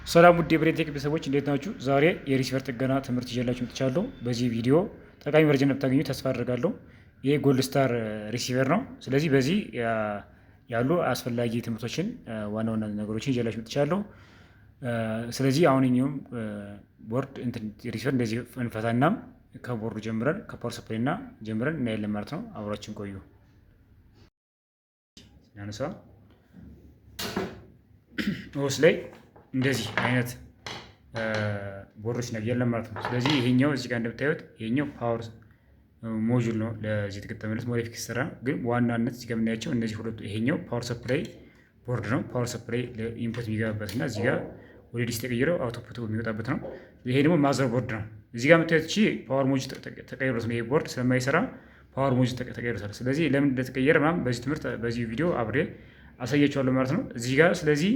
ሰላም ውድ የብሬንቴክ ቤተሰቦች እንዴት ናችሁ? ዛሬ የሪሲቨር ጥገና ትምህርት ይዤላችሁ መጥቻለሁ። በዚህ ቪዲዮ ጠቃሚ መረጃ እንደምታገኙ ተስፋ አድርጋለሁ። ይሄ ጎልድ ስታር ሪሲቨር ነው። ስለዚህ በዚህ ያሉ አስፈላጊ ትምህርቶችን ዋና ዋና ነገሮችን ይዤላችሁ መጥቻለሁ። ስለዚህ አሁን እኛም ቦርድ ሪሲቨር እንደዚህ እንፈታና ከቦርዱ ጀምረን ከፓወር ሰፕላይ እና ጀምረን እናያለን ማለት ነው። አብራችን ቆዩ። ያነሳ ኦስ ላይ እንደዚህ አይነት ቦርዶች ያለን ማለት ነው። ስለዚህ ይሄኛው እዚህ ጋር እንደምታዩት ይሄኛው ፓወር ሞጁል ነው። ለዚህ የተገጠመለት ሞዴፊክ ስራ ግን ዋናነት እዚህ ጋር የምናያቸው እነዚህ ሁለቱ፣ ይሄኛው ፓወር ሰፕላይ ቦርድ ነው። ፓወር ሰፕላይ ለኢንፑት የሚገባበት እና እዚህ ጋር ወደ ዲሲ ተቀይረው አውቶፑት የሚወጣበት ነው። ይሄ ደግሞ ማዘር ቦርድ ነው። እዚህ ጋር የምታዩት እቺ ፓወር ሞጁል ተቀይሮት ነው። ይሄ ቦርድ ስለማይሰራ ፓወር ሞጁል ተቀይሮታል። ስለዚህ ለምን እንደተቀየረ ምናምን በዚህ ትምህርት በዚህ ቪዲዮ አብሬ አሳያችኋለሁ ማለት ነው እዚህ ጋር። ስለዚህ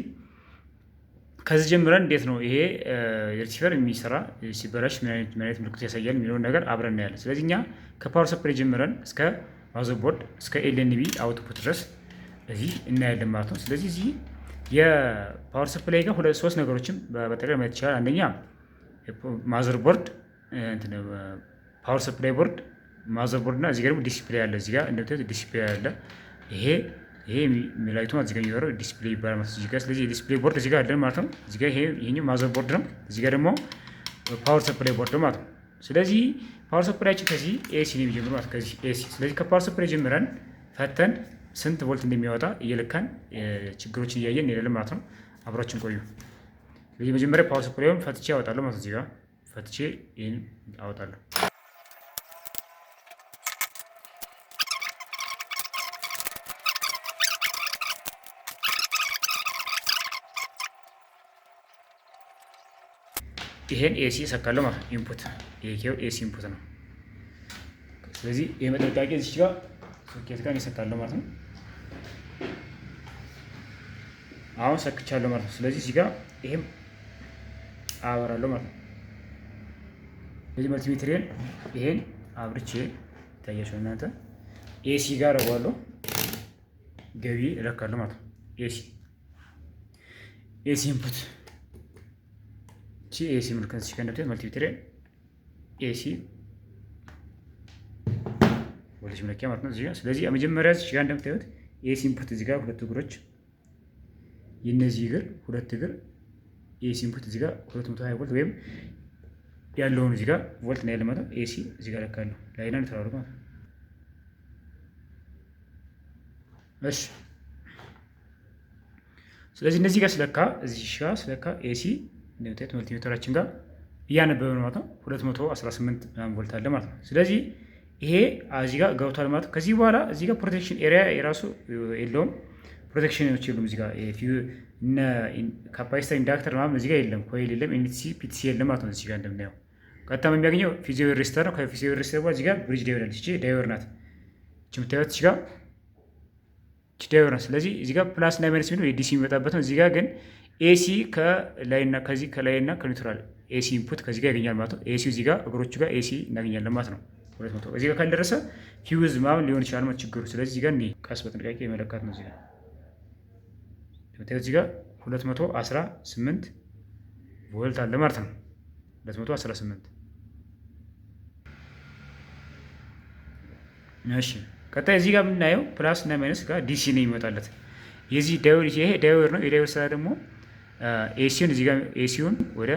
ከዚህ ጀምረን እንዴት ነው ይሄ ሪሲቨር የሚሰራ ሲበላሽ ምን አይነት ምልክት ያሳያል የሚለውን ነገር አብረን እናያለን። ስለዚህ እኛ ከፓወር ሰፕላይ ጀምረን እስከ ማዘር ቦርድ እስከ ኤልኤንቢ አውትፑት ድረስ እዚህ እናያለን ማለት ነው። ስለዚህ እዚህ የፓወር ሰፕላይ ጋር ሶስት ነገሮችን በጠቅላላ ማየት ይቻላል። አንደኛ ማዘር ቦርድ ፓወር ሰፕላይ ቦርድ ማዘር ቦርድ እና እዚህ ጋር ደግሞ ዲስፕሌይ አለ። እዚህ ጋር እንደምታዩት ዲስፕሌይ አለ። ይሄ ሚላይቱ እዚህ ጋር የሚወረው ዲስፕሌይ ይባላል ማለት እዚህ ጋር። ስለዚህ የዲስፕሌይ ቦርድ እዚህ ጋር አለ ማለት ነው። እዚህ ጋር ይሄኛው ማዘር ቦርድ ነው። እዚህ ጋር ደግሞ ፓወር ሰፕላይ ቦርድ ማለት ነው። ስለዚህ ፓወር ሰፕላያችን ከዚህ ኤሲ ነው የሚጀምረው ማለት ከዚህ ኤሲ። ስለዚህ ከፓወር ሰፕላይ ጀምረን ፈተን ስንት ቮልት እንደሚያወጣ እየለካን ችግሮችን እያየን እንሄዳለን ማለት ነው። አብራችን ቆዩ። ስለዚህ መጀመሪያ ፓወር ሰፕላዩን ፈትቼ አወጣለሁ ማለት እዚህ ጋር ፈትቼ ይሄን አወጣለሁ። ይሄን ኤሲ ሰካለሁ ማለት ኢንፑት ይሄው ኤሲ ኢንፑት ነው። ስለዚህ የመጠንቀቂያ እዚህ ጋር ሶኬት ጋር እሰካለሁ ማለት ነው። አሁን ሰክቻለሁ ማለት ነው። ስለዚህ እዚህ ጋር ይሄም አበራለሁ ማለት ነው። ስለዚህ መልቲሜትሪን ይሄን አብርቼ ታያችሁ እናንተ ኤሲ ጋር አደርገዋለሁ ገቢ እለካለሁ ማለት ነው። ኤሲ ኢንፑት ኤሲ ምልክት ሲከነተ መልቲሜትር ኤሲ ወልጅ መለኪያ ማለት ነው እዚህ ጋር። ስለዚህ መጀመሪያ እዚህ ጋር እንደምታዩት ኤሲ ኢንፑት እዚህ ጋር ሁለት እግሮች የነዚህ እግር ሁለት እግር ኤሲ ኢንፑት እዚህ ጋር 220 ቮልት ወይም ያለውን እዚህ ጋር ቮልት ነው ያለ ማለት ኤሲ እዚህ ጋር ለካለሁ ላይና ተራሩ ማለት ነው። እሺ ስለዚህ እነዚህ ጋር ስለካ እዚህ ጋር ስለካ ኤሲ እንደምታዩት መልቲሜትራችን ጋር እያነበበ ነው ማለት ነው። 218 ቮልት አለ ማለት ነው። ስለዚህ ይሄ እዚህ ጋር ገብቷል ማለት ነው። ከዚህ በኋላ እዚህ ጋር ፕሮቴክሽን ኤሪያ የራሱ የለውም። ፕሮቴክሽኖች የሉም እዚህ ጋር ካፓሲተር ኢንዳክተር ምናምን እዚህ ጋር የለም። ኮይል የለም። ኤንቲሲ ፒቲሲ የለም ማለት ነው። እዚህ ጋር እንደምናየው ቀጥታ የሚያገኘው ፊዚዮ ሬዚስተር ነው። ከፊዚዮ ሬዚስተር በኋላ እዚህ ጋር ብሪጅ ዳይቨር አለች። እቺ ዳይቨር ናት። እቺ የምታዩት እዚህ ጋር እቺ ዳይቨር ናት። ስለዚህ እዚህ ጋር ፕላስ እና ማይነስ ነው የዲሲ የሚመጣበት ነው። እዚህ ጋር ግን ኤሲ ከላይና ከዚህ ከላይና ከኒውትራል ኤሲ ኢንፑት ከዚህ ጋር ያገኛል ማለት ነው። ኤሲ እዚህ ጋር እግሮቹ ጋር ኤሲ እናገኛለን ማለት ነው። 200 እዚህ ጋር ካልደረሰ ፊውዝ ምናምን ሊሆን ይችላል ማለት ችግሩ። ስለዚህ እዚህ ጋር ቀስ በጥንቃቄ መለካት ነው። እዚህ ጋር እዚህ ጋር 218 ቮልት አለ ማለት ነው። 218 እሺ። ቀጣይ እዚህ ጋር የምናየው ፕላስ እና ማይነስ ጋር ዲሲ ነው የሚመጣለት። የዚህ ዳይወር ይሄ ዳይወር ነው። የዳይወር ስራ ደግሞ ኤሲውን እዚህ ጋር ኤሲውን ወደ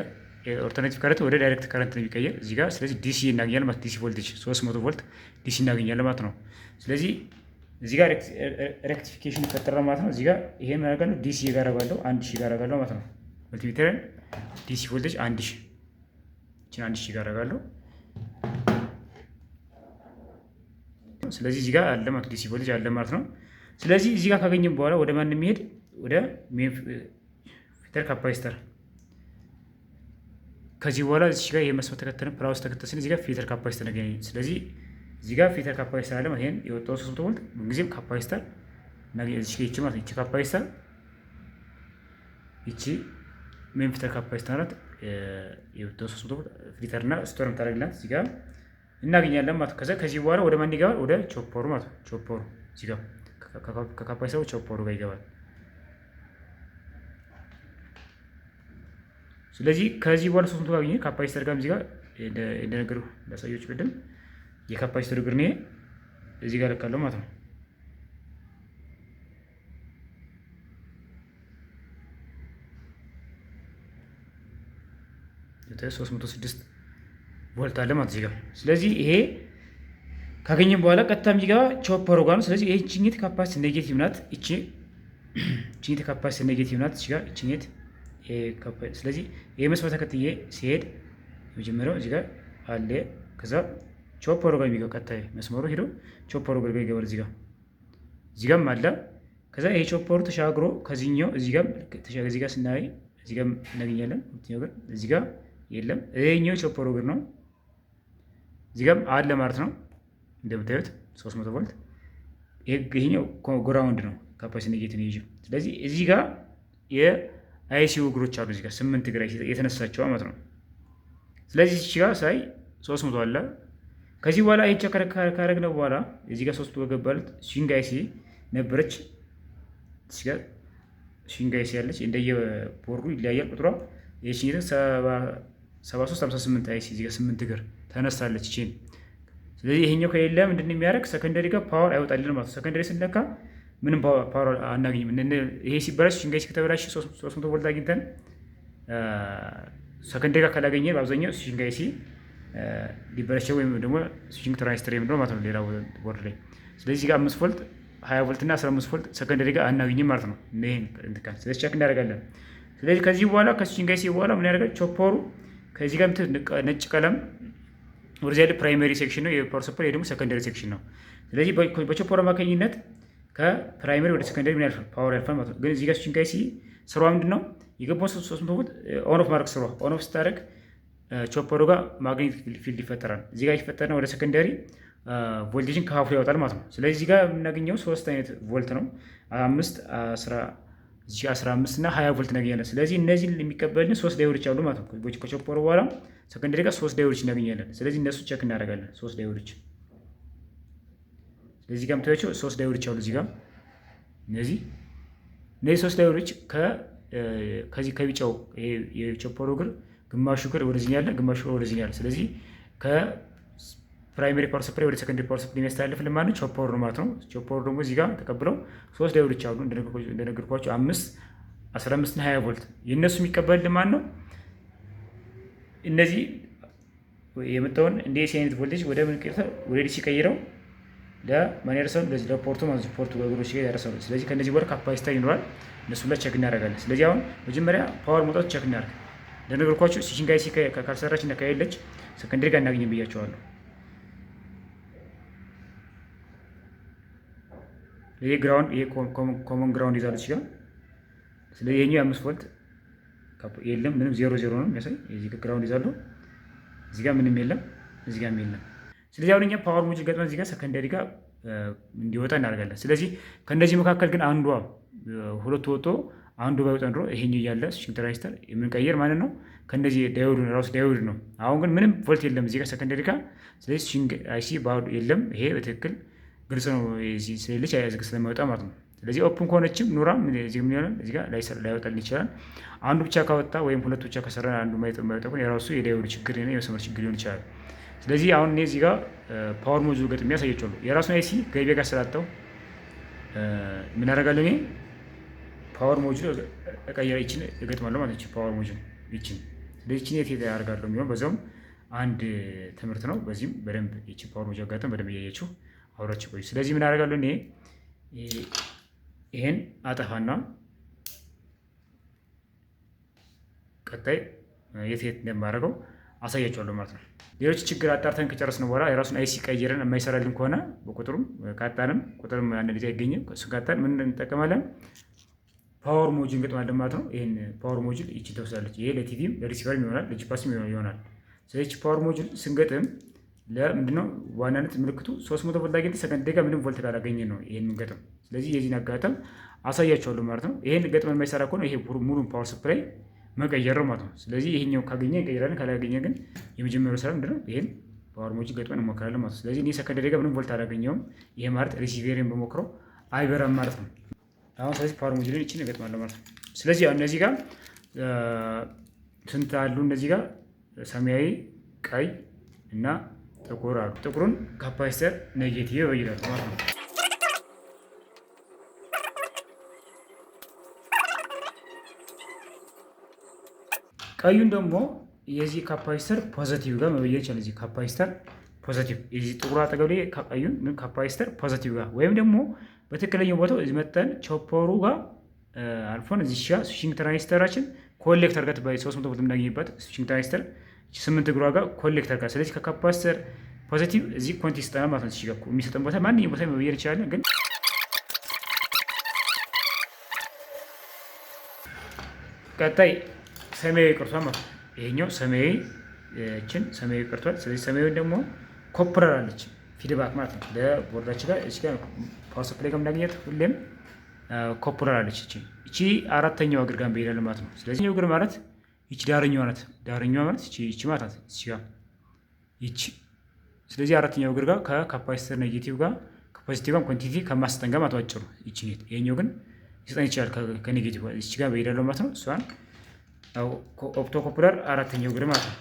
ኦልተርናቲቭ ከረንት ወደ ዳይሬክት ከረንት ነው የሚቀየር እዚህ ጋር። ስለዚህ ዲሲ እናገኛለን ማለት ዲሲ ቮልቴጅ 300 ቮልት ዲሲ እናገኛለን ማለት ነው። ስለዚህ እዚህ ጋር ሬክቲፊኬሽን ይፈጠራል ማለት ነው። እዚህ ጋር ይሄን አደርጋለሁ ዲሲ ጋር አደርጋለሁ 1000 ጋር አደርጋለሁ ማለት ነው። መልቲሜትርን ዲሲ ቮልቴጅ 1000 እቺን 1000 ጋር አደርጋለሁ። ስለዚህ እዚህ ጋር አለ ማለት ዲሲ ቮልቴጅ አለ ማለት ነው። ስለዚህ እዚህ ጋር ካገኘን በኋላ ወደ ማን የሚሄድ ወደ ሜን ፊልተር ካፓሲተር። ከዚህ በኋላ እዚህ ጋር የመስመር ተከተልን ፕላስ ተከተልን እዚህ ጋር ፊልተር ካፓሲተር ነገኝ። ስለዚህ እዚህ ጋር ፊልተር ካፓሲተር አለ ማለት ይሄን የወጣው 300 ቮልት ምንጊዜም ካፓሲተር ነገኝ። እዚህ ጋር ይቺ ማለት ይቺ ካፓሲተር ይቺ ሜን ፊልተር ካፓሲተር ናት። የወጣው 300 ቮልት ፊልተር እና ስቶር የምታደርግላት እዚህ ጋር እናገኛለን ማለት። ከዚህ በኋላ ወደ ማን ይገባል? ወደ ቾፐሩ ማለት ቾፐሩ እዚህ ጋር ከካፓሲተሩ ቾፐሩ ጋር ይገባል። ስለዚህ ከዚህ በኋላ 300 ካገኘ ካፓሲተር ጋር እዚህ ጋር እንደነገሩ ላሳዮች ቅድም የካፓሲተር እግር ነው እዚህ ጋር ልካለው ማለት ነው። ለተ 306 ቮልት አለ ማለት እዚህ ጋር። ስለዚህ ይሄ ካገኘን በኋላ ቀጥታ የሚገባ ቾፐሩ ጋር ነው። ስለዚህ ይሄ ቺኝት ካፓሲቲ ኔጌቲቭ ናት። እቺ ቺኝት ካፓሲቲ ኔጌቲቭ ናት። እዚህ ጋር ቺኝት ስለዚህ ይሄ መስመር ተከትዬ ሲሄድ መጀመሪያው እዚህ ጋር አለ። ከዛ ቾፐሩ ጋር የሚገባ ቀጥታ መስመሩ ሄዶ ቾፐሩ ጋር ይገባል። እዚህ ጋርም አለ። ከዛ ይሄ ቾፐሩ ተሻግሮ ከዚህኛው እዚህ ጋር ስናይ እዚህ ጋር እናገኛለን። እዚህ ጋር የለም። ይሄኛው ቾፐሩ ጋር ነው። እዚህ ጋርም አለ ማለት ነው። እንደምታዩት 300 ቮልት ይሄኛው ግራውንድ ነው። ካፓሲቲ ኔጌቲቭ ነው። ስለዚህ እዚህ ጋር የአይሲዩ እግሮች አሉ። እዚህ ጋር 8 እግር የተነሳቸው ማለት ነው። ስለዚህ እዚህ ጋር ሳይ 300 አለ። ከዚህ በኋላ አይቼ ካረግነው በኋላ እዚህ ጋር 3 በገባለት ስዊንግ አይሲ ነበረች። እዚህ ጋር ስዊንግ አይሲ ያለች እንደየቦርዱ ይለያያል ቁጥሯ። ይሄ 73 58 አይሲ እዚህ ጋር 8 እግር ተነሳለች ቺን። ስለዚህ ይሄኛው ከሌለ ምንድን ነው የሚያደርግ ሰከንደሪ ጋር ፓወር አይወጣልን ማለት ነው። ሰከንደሪ ስንለካ ምንም ፓወር አናገኝም። ይሄ ሲበላሽ ስዊንግ አይሲ ከተበላሽ 300 ቮልት አግኝተን ሰከንደሪ ጋር ካላገኘ በአብዛኛው ስዊንግ አይሲ ሊበላሽ ወይም ደግሞ ስዊንግ ትራንዚስተር የምንለው ማለት ነው ሌላ ቦርድ ላይ። ስለዚህ እዚህ ጋር 5 ቮልት 20 ቮልት እና 15 ቮልት ሰከንደሪ ጋር አናገኝም ማለት ነው። ይሄን እንትካን ስለዚህ ቼክ እናደርጋለን። ስለዚህ ከዚህ በኋላ ከስዊንግ አይሲ በኋላ ምን ያደርጋል ቾፐሩ ከዚህ ጋር ነጭ ቀለም ወደዚህ ያለ ፕራይመሪ ሴክሽን ነው የፓወር ሰፕላይ ደግሞ ሰከንደሪ ሴክሽን ነው። ስለዚህ በቾፐሩ አማካኝነት ከፕራይመሪ ወደ ሰከንደሪ ምን ያልፋል ፓወር ያልፋል ማለት ነው። ግን እዚህ ጋር ስዊንግ አይሲ ስራዋ ምንድን ነው የገባው 300 ቮልት ኦን ኦፍ ማድረግ ስራዋ ኦን ኦፍ ስታደርግ ቾፐሩ ጋር ማግኔቲክ ፊልድ ይፈጠራል። እዚህ ጋር ይፈጠርና ወደ ሰከንደሪ ቮልቴጅን ከሀፉ ያወጣል ማለት ነው። ስለዚህ እዚህ ጋር የምናገኘው 3 አይነት ቮልት ነው 5 15 እና 20 ቮልት እናገኛለን። ስለዚህ እነዚህን የሚቀበልን 3 ዳዮዶች አሉ ማለት ነው። ከቾፐሩ በኋላ ሰከንደሪ ጋር 3 ዳዮዶች እናገኛለን። ስለዚህ እነሱ ቼክ እናደርጋለን 3 ዳዮዶች። ስለዚህ ጋር የምታዩቸው 3 ዳዮዶች አሉ እዚህ ጋር እነዚህ 3 ዳዮዶች ከዚህ ከቢጫው የቾፐሩ እግር ግማሹ እግር ወደዚህ ያለ ግማሹ ወደዚህ ያለ። ስለዚህ ከፕራይመሪ ፓወር ሰፕላይ ወደ ሰከንደሪ ፓወር ሰፕላይ የሚያስተላልፍልን ማለት ነው ቾፐሩ ነው ማለት ነው። ቾፐሩ ደግሞ እዚህ ጋር ተቀብለው 3 ዳዮዶች አሉ እንደነገርኳቸው 5 15 እና 20 ቮልት የእነሱ የሚቀበልልን ማለት ነው። እነዚህ የመጣውን እንደ ኤሲ አይነት ቮልቴጅ ወደ ምን ቀይረው ወደ ዲሲ ቀይረው ለማን ያደርሳሉ? ለዚህ ለፖርቱ ማለት ነው። ፖርቱ እግሮች ጋር ያደርሳሉ። ስለዚህ ከነዚህ በኋላ ካፓሲተር ይኖራል። እነሱ ላይ ቼክ እናደርጋለን። ስለዚህ አሁን መጀመሪያ ፓወር መውጣት ቼክ እናደርግ። እንደነገርኳችሁ ስዊንግ አይሲ ካልሰራች እና ከሌለች ሰከንደሪ ጋር እናገኝም ብያቸዋለሁ። ይሄ ግራውንድ ይሄ ኮመን ግራውንድ ይዛለች ጋር። ስለዚህ ይሄኛው 5 ቮልት የለም ምንም 0 ነው የሚያሳይ። እዚህ ጋር ግራውንድ ይዛሉ። እዚህ ጋር ምንም የለም፣ እዚህ ጋር የለም። ስለዚህ አሁን እኛ ፓወር ሞጁል ገጥመን እዚህ ጋር ሰከንደሪ ጋር እንዲወጣ እናደርጋለን። ስለዚህ ከእነዚህ መካከል ግን አንዷ ሁለቱ ወጥቶ አንዱ ባይወጣ ኑሮ ይሄኛው እያለ ስዊንግ ትራንዚስተር የምንቀይር ማለት ነው። ከእነዚህ ዳዮዱ ራሱ ዳዮድ ነው። አሁን ግን ምንም ቮልት የለም እዚህ ጋር ሰከንደሪ ጋር። ስለዚህ ስዊንግ አይሲ ባዶ የለም። ይሄ በትክክል ግልጽ ነው ስለሌለች አያዝግ ስለማይወጣ ማለት ነው። ስለዚህ ኦፕን ከሆነችም ኑራም እዚህ ምን ይሆናል እዚህ ጋር ላይወጣልን ይችላል። አንዱ ብቻ ካወጣ ወይም ሁለቱ ብቻ ከሰራ አንዱ ማይወጣ የራሱ የዳዮድ ችግር ነው የመስመር ችግር ሊሆን ይችላል። ስለዚህ አሁን እኔ እዚህ ጋር ፓወር ሞጁል ገጥሜ ያሳያቸዋለሁ። የራሱን አይሲ ገቢያ ጋር ስላጣው ምን አደርጋለሁ እኔ ፓወር ሞጁል እቀይራ ይችን እገጥማለሁ ማለት ነው። ፓወር ሞጁል ይችን ስለዚህ ይችን የት ያደርጋለሁ የሚሆን በዛውም አንድ ትምህርት ነው። በዚህም በደንብ ይችን ፓወር ሞጁል አጋጥም በደንብ እያያችሁ አውራችሁ ቆዩ። ስለዚህ ምን አደርጋለሁ እኔ ይሄን አጠፋና ቀጣይ የት እንደማደርገው አሳያችኋለሁ ማለት ነው። ሌሎች ችግር አጣርተን ከጨረስን በኋላ የራሱን አይሲ ቀይረን የማይሰራልን ከሆነ በቁጥሩም ካጣንም ቁጥርም አንድ ጊዜ አይገኝም። እሱ ካጣን ምን እንጠቀማለን? ፓወር ሞጁል እንገጥማለን ማለት ነው። ይሄን ፓወር ሞጁል ይቺ ተወስዳለች። ይሄ ለቲቪም ለሪሲቨርም ይሆናል፣ ለጂፓስም ይሆናል። ስለዚህ ፓወር ሞጁል ስንገጥም ለምንድነው ዋናነት ምልክቱ 300 ቮልት አግኝተን ሰከንደሪ ጋር ምንም ቮልት ካላገኘን ነው ይሄን እንገጥም። ስለዚህ የዚህን አጋጣም አሳያችኋለሁ ማለት ነው። ይሄን ገጥመን የማይሰራ ከሆነ ይሄ ሙሉን ፓወር ሰፕላይ መቀየር ማለት ነው። ስለዚህ ይሄኛው ካገኘ እንቀይራለን፣ ካላገኘ ግን የመጀመሪያው ስራ ምንድነው ይሄን ፓወር ሞጁል ገጥመን እንሞክራለን ማለት ነው። ስለዚህ እኔ ሰከንደሪ ጋር ምንም ቮልት አላገኘውም። ይሄ ማለት ሪሲቨርን በሞክረው አይበራም ማለት ነው። አሁን ስለዚህ ፓወር ሞጁልን ይችን እገጥማለሁ ማለት ነው። ስለዚህ አሁን እነዚህ ጋር ስንት አሉ እነዚህ ጋር? ሰማያዊ፣ ቀይ እና ጥቁር አሉ። ጥቁሩን ካፓሲተር ኔጌቲቭ ይላል ማለት ነው። ቀዩን ደግሞ የዚህ ካፓሲተር ፖዘቲቭ ጋር መበየን ይችላል። እዚህ ካፓሲተር ፖዘቲቭ የዚህ ጥቁር አጠገብ ላይ ቀዩን ካፓሲተር ፖዘቲቭ ጋር ወይም ደግሞ በትክክለኛው ቦታው እዚህ መጠን ቾፐሩ ጋር አልፎን እዚህ ጋር ስዊችንግ ትራንዚስተራችን ኮሌክተር ጋር ትባይ 300 ቮልት የምናገኝበት ስዊችንግ ትራንዚስተር 8 እግሯ ጋር ኮሌክተር ጋር። ስለዚህ ከካፓሲተር ፖዚቲቭ እዚህ ኮንቲ ይሰጠናል ማለት ነው። እዚህ ጋር የሚሰጠን ቦታ ማንኛውም ቦታ መበየን ይችላል። ግን ቀጣይ ሰማያዊ ቀርቷል ማለት ነው። ይሄኛው ሰማያዊ ሰማያዊ ቀርቷል። ስለዚህ ሰማያዊን ደግሞ ኮፕረር አለች ፊድባክ ማለት ነው። ለቦርዳችን ጋር እዚህ ጋር ፓወር ሰፕላይ ጋር የምናገኘት ሁሌም ኮፕረር አለች። እቺ አራተኛው እግር ጋር በይላል ማለት ነው። ስለዚህ እግር ማለት እቺ ዳርኛዋ ናት። ዳርኛዋ ማለት እቺ ማለት ናት። እቺ ጋር እቺ ስለዚህ አራተኛው እግር ጋር ከካፓሲተር ኔጌቲቭ ጋር ከፖዚቲቭ ጋር ኳንቲቲ ከማስተን ጋር ማለት አጭሩ እቺ ኔት። ይሄኛው ግን ሊሰጠን ይችላል ከኔጌቲቭ እቺ ጋር በይላል ማለት ነው። እሷን ኦፕቶ ኮፕለር አራተኛው እግር ማለት ነው።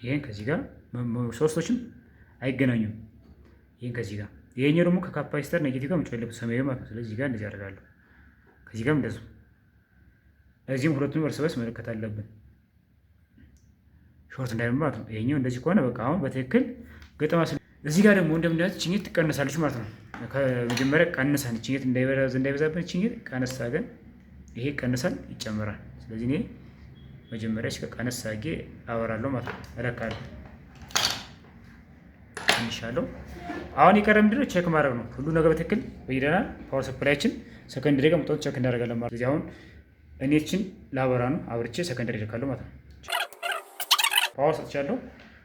ይሄን ከዚህ ጋር ሶስቶችም አይገናኙም። ይሄን ከዚህ ጋር ይሄኛው ደግሞ ከካፓሲተር ኔጌቲቭ ጋር መጨለብ ሰማያዊ ማለት ነው። ስለዚህ ጋር እንደዚህ አደርጋለሁ። ከዚህ ጋር እንደዚህ እዚህም ሁለቱንም እርስ በርስ መለከት አለብን ሾርት እንዳይሆን ማለት ነው። ይሄኛው እንደዚህ ከሆነ በቃ አሁን በትክክል ገጠማ። እዚህ ጋር ደግሞ እንደምናያት ችኝት ትቀነሳለች ማለት ነው። ከመጀመሪያ ቀንሳን ችኝት እንዳይበዛብን ችኝት ቀነሳ ግን ይሄ ቀንሳል ይጨምራል። ስለዚህ እኔ መጀመሪያ እስከ ቀነስ አድርጌ አወራለሁ ማለት ነው። እለካለሁ እንሻለው። አሁን የቀረ ምንድነው? ቼክ ማድረግ ነው። ሁሉ ነገር በትክክል በይደናል። ፓወር ሰፕላያችን ሰከንደሪ ጋር መውጣቱ ቼክ እናደርጋለን ማለት ነው። እዚህ አሁን እኔችን ላበራ ነው አብርቼ ሰከንደሪ ልካለሁ ማለት ነው። ፓወር ሰጥቻለሁ፣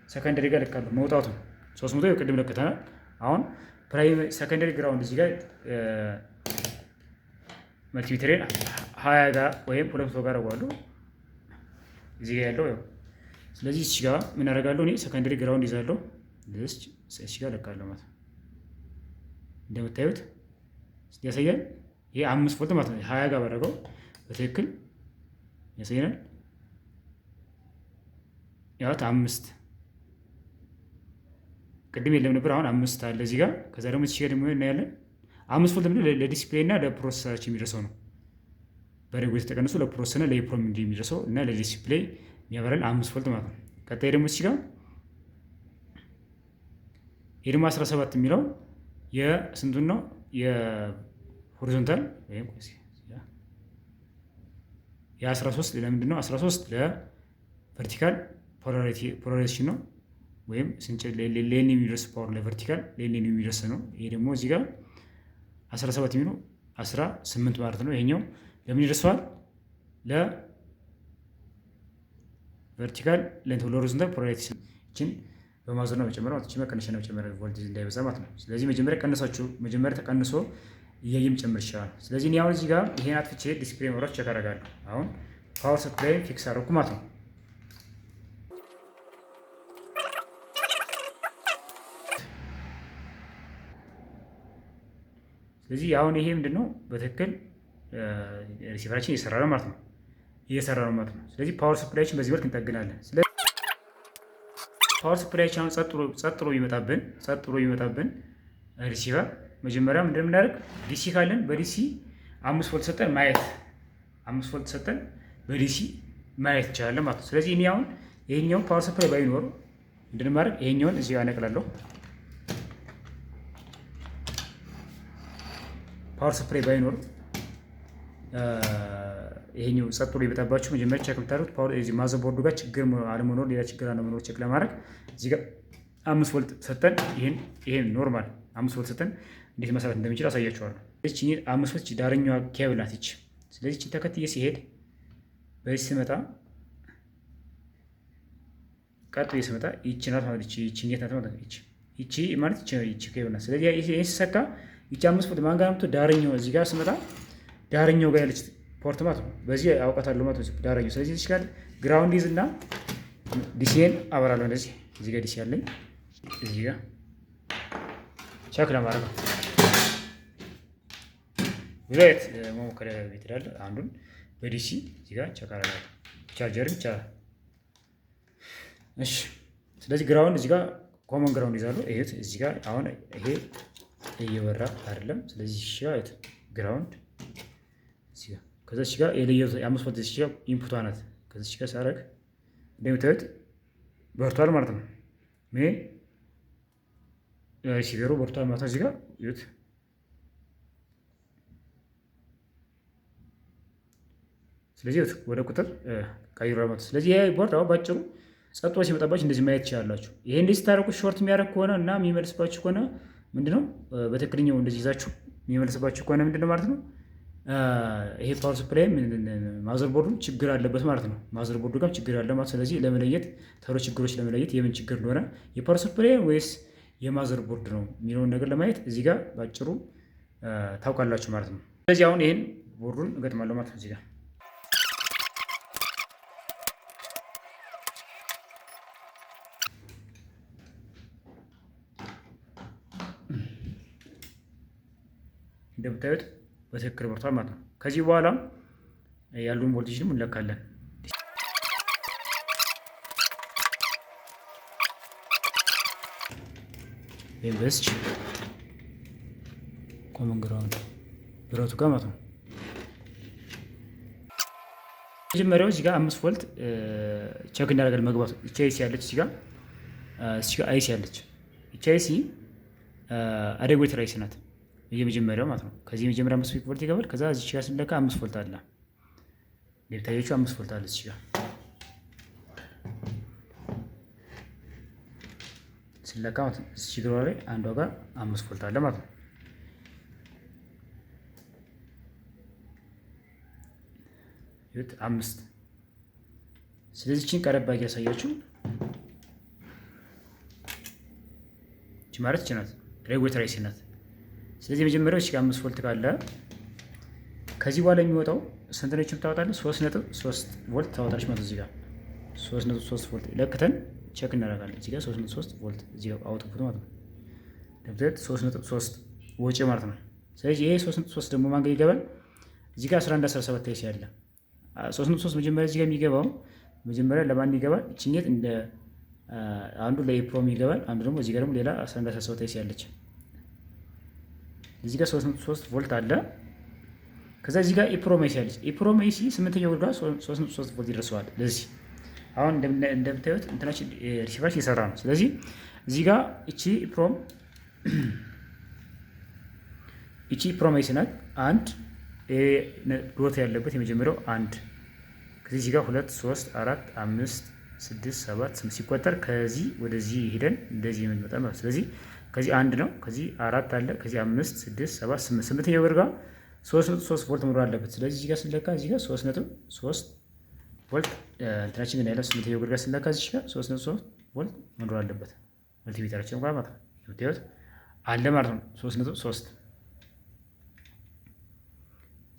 ሰከንደሪ ጋር ልካለሁ። መውጣቱ 300 የቅድም ለክተናል። አሁን ፕራይመሪ ሰከንደሪ ግራውንድ እዚህ ጋር መልቲሜትሬን 20 ጋር ወይም 200 ጋር አደርገዋለሁ እዚህ ጋር ያለው ያው። ስለዚህ እዚህ ጋር ምን አደርጋለሁ? እኔ ሰከንደሪ ግራውንድ ይዛለሁ። እዚህ ጋር ለካለሁ ማለት ነው። እንደምታዩት ያሳያል። ይሄ 5 ቮልት ማለት ነው። 20 ጋር ባደረገው በትክክል ያሳየናል። ያው 5 ቅድም የለም ነበር፣ አሁን 5 አለ እዚህ ጋር። ከዛ ደግሞ እዚህ ጋር ደግሞ እናያለን 5 ቮልት ምንድነው? ለዲስፕሌይ እና ለፕሮሰሰራችን የሚደርሰው ነው። በሬጉሌተር ተቀንሶ ለፕሮሰሰር እና ለኢፕሮም የሚደርሰው እና ለዲስፕሌይ የሚያበራል 5 ቮልት ማለት ነው። ቀጣይ ደግሞ እዚህ ጋር ይሄ ደግሞ 17 የሚለው የስንቱን ነው? የሆሪዞንታል ወይም የ13 ለምንድን ነው? 13 ለቨርቲካል ፖላራይዜሽን ነው። ወይም ሌን የሚደርስ ፓወር ለቨርቲካል ሌን የሚደርስ ነው። ይሄ ደግሞ እዚህ ጋር 17 የሚለው 18 ማለት ነው። ይሄኛው ለምን ይደርሰዋል? ለቨርቲካል ለሆሪዞንታል ፖላራይዜሽን በማዞር ነው መጨመር ማለት ነው። መቀነሻ ነው መጨመር ቮልቴጅ እንዳይበዛ ማለት ነው። ስለዚህ መጀመሪያ ተቀንሶ እያየም ጨምር ይችላል። ስለዚህ እኔ አሁን እዚህ ጋር ይሄን አጥፍቼ ዲስፕሌይ መብራት ቼክ አደርጋለሁ። አሁን ፓወር ሰፕላይ ፊክስ አደረኩ ማለት ነው። ስለዚህ አሁን ይሄ ምንድነው? በትክክል ሪሲቨራችን እየሰራ ነው ማለት ነው። ስለዚህ ፓወር ሰፕላያችን በዚህ መልክ እንጠግናለን። ስለዚህ ፓወር ሰፕላያችን አሁን ጸጥ ብሎ ይመጣብን ሪሲቨር መጀመሪያ እንደምናደርግ ዲሲ ካለን በዲሲ 5 ቮልት ሰጠን በዲሲ ማየት እንችላለን ማለት ነው። ስለዚህ እኔ አሁን ይሄኛውን ፓወር ሰፕላይ ባይኖር እንደማድረግ ይሄኛውን እዚህ ጋር አነቅላለሁ። ፓወር ሰፕላይ ባይኖር ይሄኛው ጸጥ ብሎ ይመጣባችሁ መጀመሪያ ቼክ የምታደርጉት ፓወር እዚህ ማዘርቦርዱ ጋር ችግር አለመኖር ሌላ ችግር አለመኖር ቼክ ለማድረግ እዚህ ጋር 5 ቮልት ሰጠን ይሄን ኖርማል 5 ቮልት ሰጠን እንዴት መስራት እንደሚችል አሳያችኋለሁ። እቺ 5 ቮልት ዳርኛዋ ኬብል ናት እቺ። ስለዚህ እቺ ተከትዬ ሲሄድ በዚህ ስመጣ ቀጥ ስመጣ ይቺ ናት ማለት እቺ ኔት ናት ማለት እቺ ማለት እቺ ኬብል ናት። ስለዚህ ይሄ ሲሰካ ይቺ 5 ቮልት ማን ጋር ነው? ዳርኛው እዚህ ጋር ስመጣ ዳርኛው ጋር ያለች ፖርት ማለት ነው። በዚህ አውቃታለሁ ማለት ነው ዳርኛው። ስለዚህ እዚህ ጋር ግራውንድ ይዝ እና ዲሲን አበራለሁ። እንደዚህ እዚህ ጋር ዲሲ ያለኝ እዚህ ጋር ቼክ ለማድረግ ነው። ብዙ አይነት መሞከሪያ ቤት አለ። አንዱን በዲሲ እዚህ ጋር ቼክ አደርጋለሁ። ቻርጀርም ይቻላል። እሺ ስለዚህ ግራውንድ እዚህ ጋር ኮመን ግራውንድ ይዛሉ። ይሄት እዚህ ጋር አሁን ይሄ እየበራ አይደለም። ስለዚህ እሺ አይት ግራውንድ እዚህ ጋር ከዛ እዚህ ጋር የለየው 5 ቮልት እዚህ ጋር ኢንፑቷ ናት። ከዛ እዚህ ጋር ሳረግ እንደምታዩት በርቷል ማለት ነው። ሜን ሲቨሩ በርቷል ማለት ነው። እዚህ ጋር ይዩት። ስለዚህ ወደ ቁጥር ቀይሯል ማለት ነው። ስለዚህ ይሄ ቦርድ አሁን ባጭሩ ጸጥቶ ሲመጣባችሁ እንደዚህ ማየት ትችላላችሁ። ይሄ እንደዚህ ስታደርጉ ሾርት የሚያደርግ ከሆነ እና የሚመልስባችሁ ከሆነ ምንድነው በትክክለኛው እንደዚህ ይዛችሁ የሚመልስባችሁ ከሆነ ምንድነው ማለት ነው ይሄ ፓወር ሰፕላይ ማዘር ቦርዱ ችግር አለበት ማለት ነው። ማዘር ቦርዱ ጋር ችግር አለ ማለት። ስለዚህ ለመለየት ተሮ ችግሮች ለመለየት የምን ችግር እንደሆነ የፓወር ሰፕላይ ወይስ የማዘር ቦርድ ነው የሚለውን ነገር ለማየት እዚህ ጋር ባጭሩ ታውቃላችሁ ማለት ነው። ስለዚህ አሁን ይሄን ቦርዱን እገጥማለሁ ማለት ነው እዚህ ጋር እንደምታዩት በትክክል በርቷል ማለት ነው። ከዚህ በኋላ ያሉን ቮልቴጅ ደግሞ እንለካለን። ይሄን በስች ኮመን ግራውንድ ብረቱ ጋር ማለት ነው። መጀመሪያው እዚህ ጋር 5 ቮልት ቼክ እናደርጋለን መግባቱ። እቺ አይሲ ያለች እዚህ ጋር አይሲ ያለች እቺ አይሲ አደጉት ራይስ ናት። የመጀመሪያው ማለት ነው። ከዚህ የመጀመሪያ 5 ቮልት ይገባል። ከዛ እዚህ ጋር ስንለካ 5 ቮልት አለ። ለታየችው 5 ቮልት አለ እዚህ ጋር ስንለካ ማለት ነው። እዚህ ጋር ላይ አንዷ ጋር 5 ቮልት አለ ማለት ነው። ይሁት 5 ስለዚህ እቺን ቀረብ አድርጌ ያሳያችሁ። እቺ ማለት እቺ ናት ሬጉሌተር አይሲ ናት። ስለዚህ መጀመሪያው እዚህ ጋር 5 ቮልት ካለ ከዚህ በኋላ የሚወጣው ስንት ነው ታወጣለህ? 3.3 ቮልት ታወጣለች ማለት እዚህ ጋር 3.3 ቮልት ለክተን ቼክ እናደርጋለን። እዚህ ጋር 3.3 ቮልት እዚህ ጋር አውትፑት ማለት ነው። ለምሳሌ 3.3 ወጪ ማለት ነው። ስለዚህ ይሄ 3.3 ደግሞ ማን ጋር ይገባል? እዚህ ጋር 1117 ታይስ ያለ 3.3 መጀመሪያ እዚህ ጋር የሚገባው መጀመሪያ ለማን ይገባል? እቺኛት እንደ አንዱ ለኢፕሮም ይገባል። አንዱ ደግሞ እዚህ ጋር ደግሞ ሌላ 1117 ታይስ ያለች እዚህ ጋር 3.3 ቮልት አለ። ከዛ እዚህ ጋር ኢፕሮሜሲ አለች። ኢፕሮሜሲ 8ኛው ወር ጋር 3.3 ቮልት ይደርሰዋል። ለዚህ አሁን እንደምታዩት እንትናችን ሪሲቨራችን እየሰራ ነው። ስለዚህ እዚህ ጋር እቺ ኢፕሮሜሲ ናት። አንድ ዶት ያለበት የመጀመሪያው አንድ ከዚህ ጋር 2 3 4 5 6 7 8 ሲቆጠር ከዚህ ወደዚህ ሄደን እንደዚህ የምንመጣ ማለት ስለዚህ ከዚህ አንድ ነው። ከዚህ 4 አለ። ከዚህ 5 6 7 8 8ኛው ወር ጋር 3.3 ቮልት መኖር አለበት። ስለዚህ እዚህ ጋር ስንለካ እዚህ ጋር 3.3 ቮልት እንትናችን ግን ያለው 8ኛው ወር ጋር ስንለካ እዚህ ጋር 3.3 ቮልት መኖር አለበት። መልቲሜተራችን ጋር ማለት ነው የምታዩት አለ ማለት ነው 3.3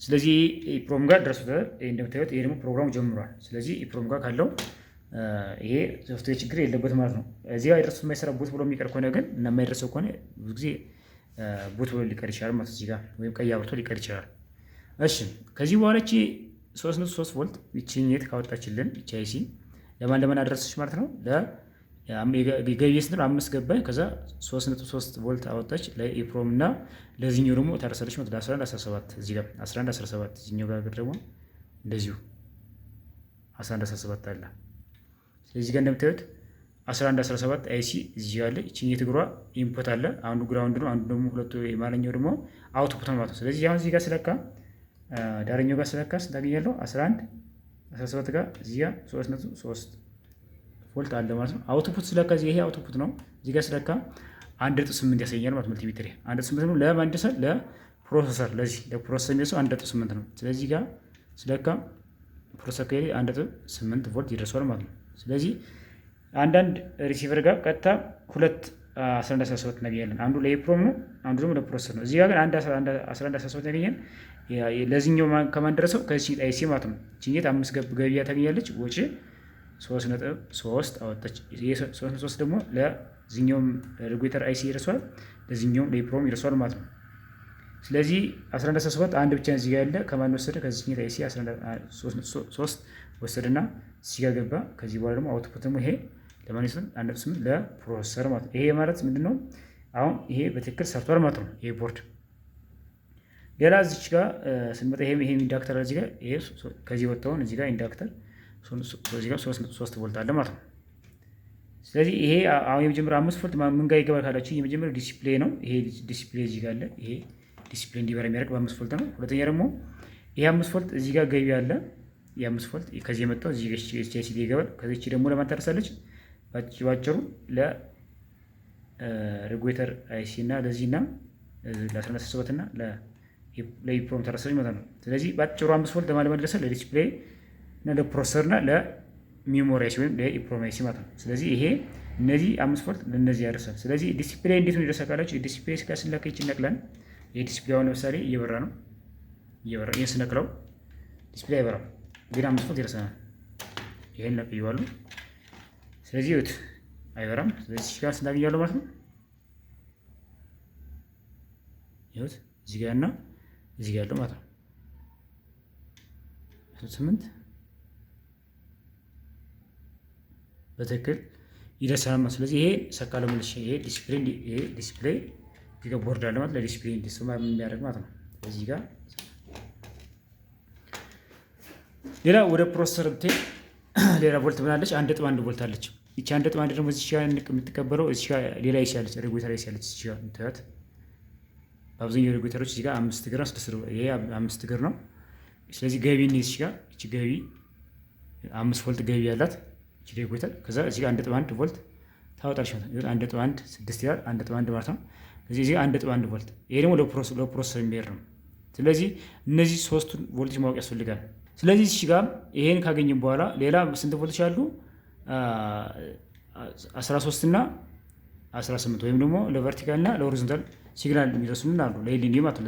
ስለዚህ ኢፕሮም ጋር ደርሶታል። እንደምታዩት ይሄ ደግሞ ፕሮግራሙ ጀምሯል። ስለዚህ ኢፕሮም ጋር ካለው ይሄ ሶፍትዌር ችግር የለበትም ማለት ነው። እዚህ ጋር ደርሶ የማይሰራ ቡት ብሎ የሚቀር ከሆነ ግን እና የማይደርሰው ከሆነ ብዙ ጊዜ ቡት ብሎ ሊቀር ይችላል ማለት እዚህ ጋር ወይም ቀይ አብርቶ ሊቀር ይችላል። እሺ ከዚህ በኋላ እቺ 3.3 ቮልት ይቺኝት ካወጣችልን እቺ አይሲ ለማን አደረሰች ማለት ነው። ገቢ ስንት ነው? 5 ገባኝ። ከዛ 3.3 ቮልት አወጣች ለኢፕሮም እና ለዚህኛው ደግሞ ታደርሳለች ማለት ለ1117 እዚህ ጋር 1117 እዚህኛው ጋር ደግሞ እንደዚሁ 1117 አለ። ስለዚህ ጋር እንደምታዩት 1117 አይሲ እዚህ ጋር አለ። እቺኛት እግሯ ኢንፑት አለ። አንዱ ግራውንድ ነው፣ አንዱ ደግሞ ሁለቱ የማለኛው ደግሞ አውትፑት ነው ማለት ነው። ስለዚህ አሁን እዚህ ጋር ስለካ ዳረኛው ጋር ስለካ ስንታገኛለሁ 1117 ጋር እዚህ ጋር 3.3 ቮልት አለ ማለት ነው። አውትፑት ስለካ ይሄ አውትፑት ነው። እዚህ ጋር ስለካ 1.8 ያሳያል ማለት መልቲሜትር 1.8 ነው። ለማንደሰ ለፕሮሰሰር ለዚህ ለፕሮሰሰር የሚደርሰው 1.8 ነው። ስለዚህ ጋር ስለካ ፕሮሰሰር ከሌለ 1.8 ቮልት ይደርሰዋል ማለት ነው። ስለዚህ አንዳንድ ሪሲቨር ጋር ቀጥታ 1117 እናገኛለን። አንዱ ለኢፕሮም ነው፣ አንዱ ደግሞ ለፕሮሰሰር ነው። እዚህ ጋር ግን 1117 ያገኛል። ለዚህኛው ከማን ደረሰው ከዚህ አይሲ ማለት ነው። ቺኝት 5 ገቢያ ታገኛለች። ወጪ 3.3 አወጣች። 3.3 ደግሞ ለዚህኛውም ሬጉሌተር አይሲ ይደርሷል፣ ለዚህኛውም ለኢፕሮም ይደርሷል ማለት ነው። ስለዚህ 1117 አንድ ብቻ እዚህ ጋር ያለ ከማን ወሰደ? ከዚህኛው አይሲ 3 ወሰደና እዚህ ጋር ገባ። ከዚህ በኋላ ደግሞ አውትፑት ደግሞ ይሄ ለማን ይሰጣል? 1.8 ለፕሮሰሰር ማለት ነው። ይሄ ማለት ምንድነው? አሁን ይሄ በትክክል ሰርቷል ማለት ነው ይሄ ቦርድ። ሌላ እዚች ጋር ስንመጣ ይሄ ኢንዳክተር እዚህ ጋር ይሄ ከዚህ ወጣውን እዚህ ጋር ኢንዳክተር እዚህ ጋር 3 ቮልት አለ ማለት ነው። ስለዚህ ይሄ አሁን የመጀመሪያው 5 ቮልት ምን ጋር ይገባል ካላችሁ የመጀመሪያው ዲስፕሌይ ነው። ይሄ ዲስፕሌይ እዚህ ጋር አለ። ይሄ ዲስፕሌይ እንዲበራ የሚያደርግ በ5 ቮልት ነው። ሁለተኛ ደግሞ ይሄ 5 ቮልት እዚህ ጋር ገቢ አለ። የ5 ቮልት ከዚህ የመጣው እዚህ ጋር ኤችዲኤስዲ ይገባል። ከዚህች ደግሞ ለማን ታደርሳለች? ባጭሩ ለሬጉሌተር አይሲ እና ለዚህና ለ17 እና ለኢፕሮም ታደርሳለች ማለት ነው። ስለዚህ ባጭሩ 5 ቮልት ለማን መድረሰ? ለዲስፕሌይ እና ለፕሮሰሰር እና ለሜሞሪ አይሲ ወይም ለኢፕሮም አይሲ ማለት ነው። ስለዚህ ይሄ እነዚህ 5 ቮልት ለነዚህ ያደርሳል። ስለዚህ ዲስፕሌይ እንዴት ነው ይደርሳል ካላችሁ ዲስፕሌይ ጋር ስንለካ ይነቅላል። የዲስፕሌይ አሁን ለምሳሌ እየበራ ነው። ይሄን ስነቅለው ዲስፕሌይ አይበራም፣ ግን 5 ቮልት ይደርሳል። ይሄን ነቅየዋለሁ። ስለዚህ እዩት አይበራም። ስለዚህ ጋር ስናገኛለሁ ማለት ነው። ይሁት እዚህ ጋር እና እዚህ ጋር ያለው ማለት ነው 8 በትክክል ይደርሳል ማለት። ስለዚህ ይሄ ሰካለ መልሽ ይሄ ዲስፕሌይ እዚህ ጋር ቦርድ አለ ማለት ለዲስፕሌይ እንዲሰማ የሚያደርግ ማለት ነው። እዚህ ጋር ሌላ ወደ ፕሮሰሰር ብትሄድ ሌላ ቮልት ብላለች 1.1 ቮልት አለች። ይቺ 1.1 ደግሞ እዚህ ጋር የምትቀበለው እዚህ ጋር ሌላ ይሻለች ሬጉሌተር ይሻለች እዚህ ጋር እንታያት። በአብዛኛው ሬጉሌተሮች እዚህ ጋር 5 እግር ነው 6 ይሄ 5 እግር ነው። ስለዚህ ገቢ ነው እዚህ ጋር እቺ ገቢ 5 ቮልት ገቢ ያላት እቺ ሬጉሌተር። ከዛ እዚህ ጋር 1.1 ቮልት ታወጣለች ማለት ነው። 1.1 6 ይላል 1.1 ማለት ነው። እዚህ ጋር 1.1 ቮልት ይሄ ደግሞ ለፕሮሰሰር የሚሄድ ነው። ስለዚህ እነዚህ ሶስቱን ቮልቴጅ ማወቅ ያስፈልጋል። ስለዚህ እዚህ ጋር ይሄን ካገኘን በኋላ ሌላ ስንት ቮልቴጅ አሉ? 13 እና 18 ወይም ደግሞ ለቨርቲካል እና ለሆሪዞንታል ሲግናል የሚደርሱልን አሉ ለኤልኢዲ ማለት ነው።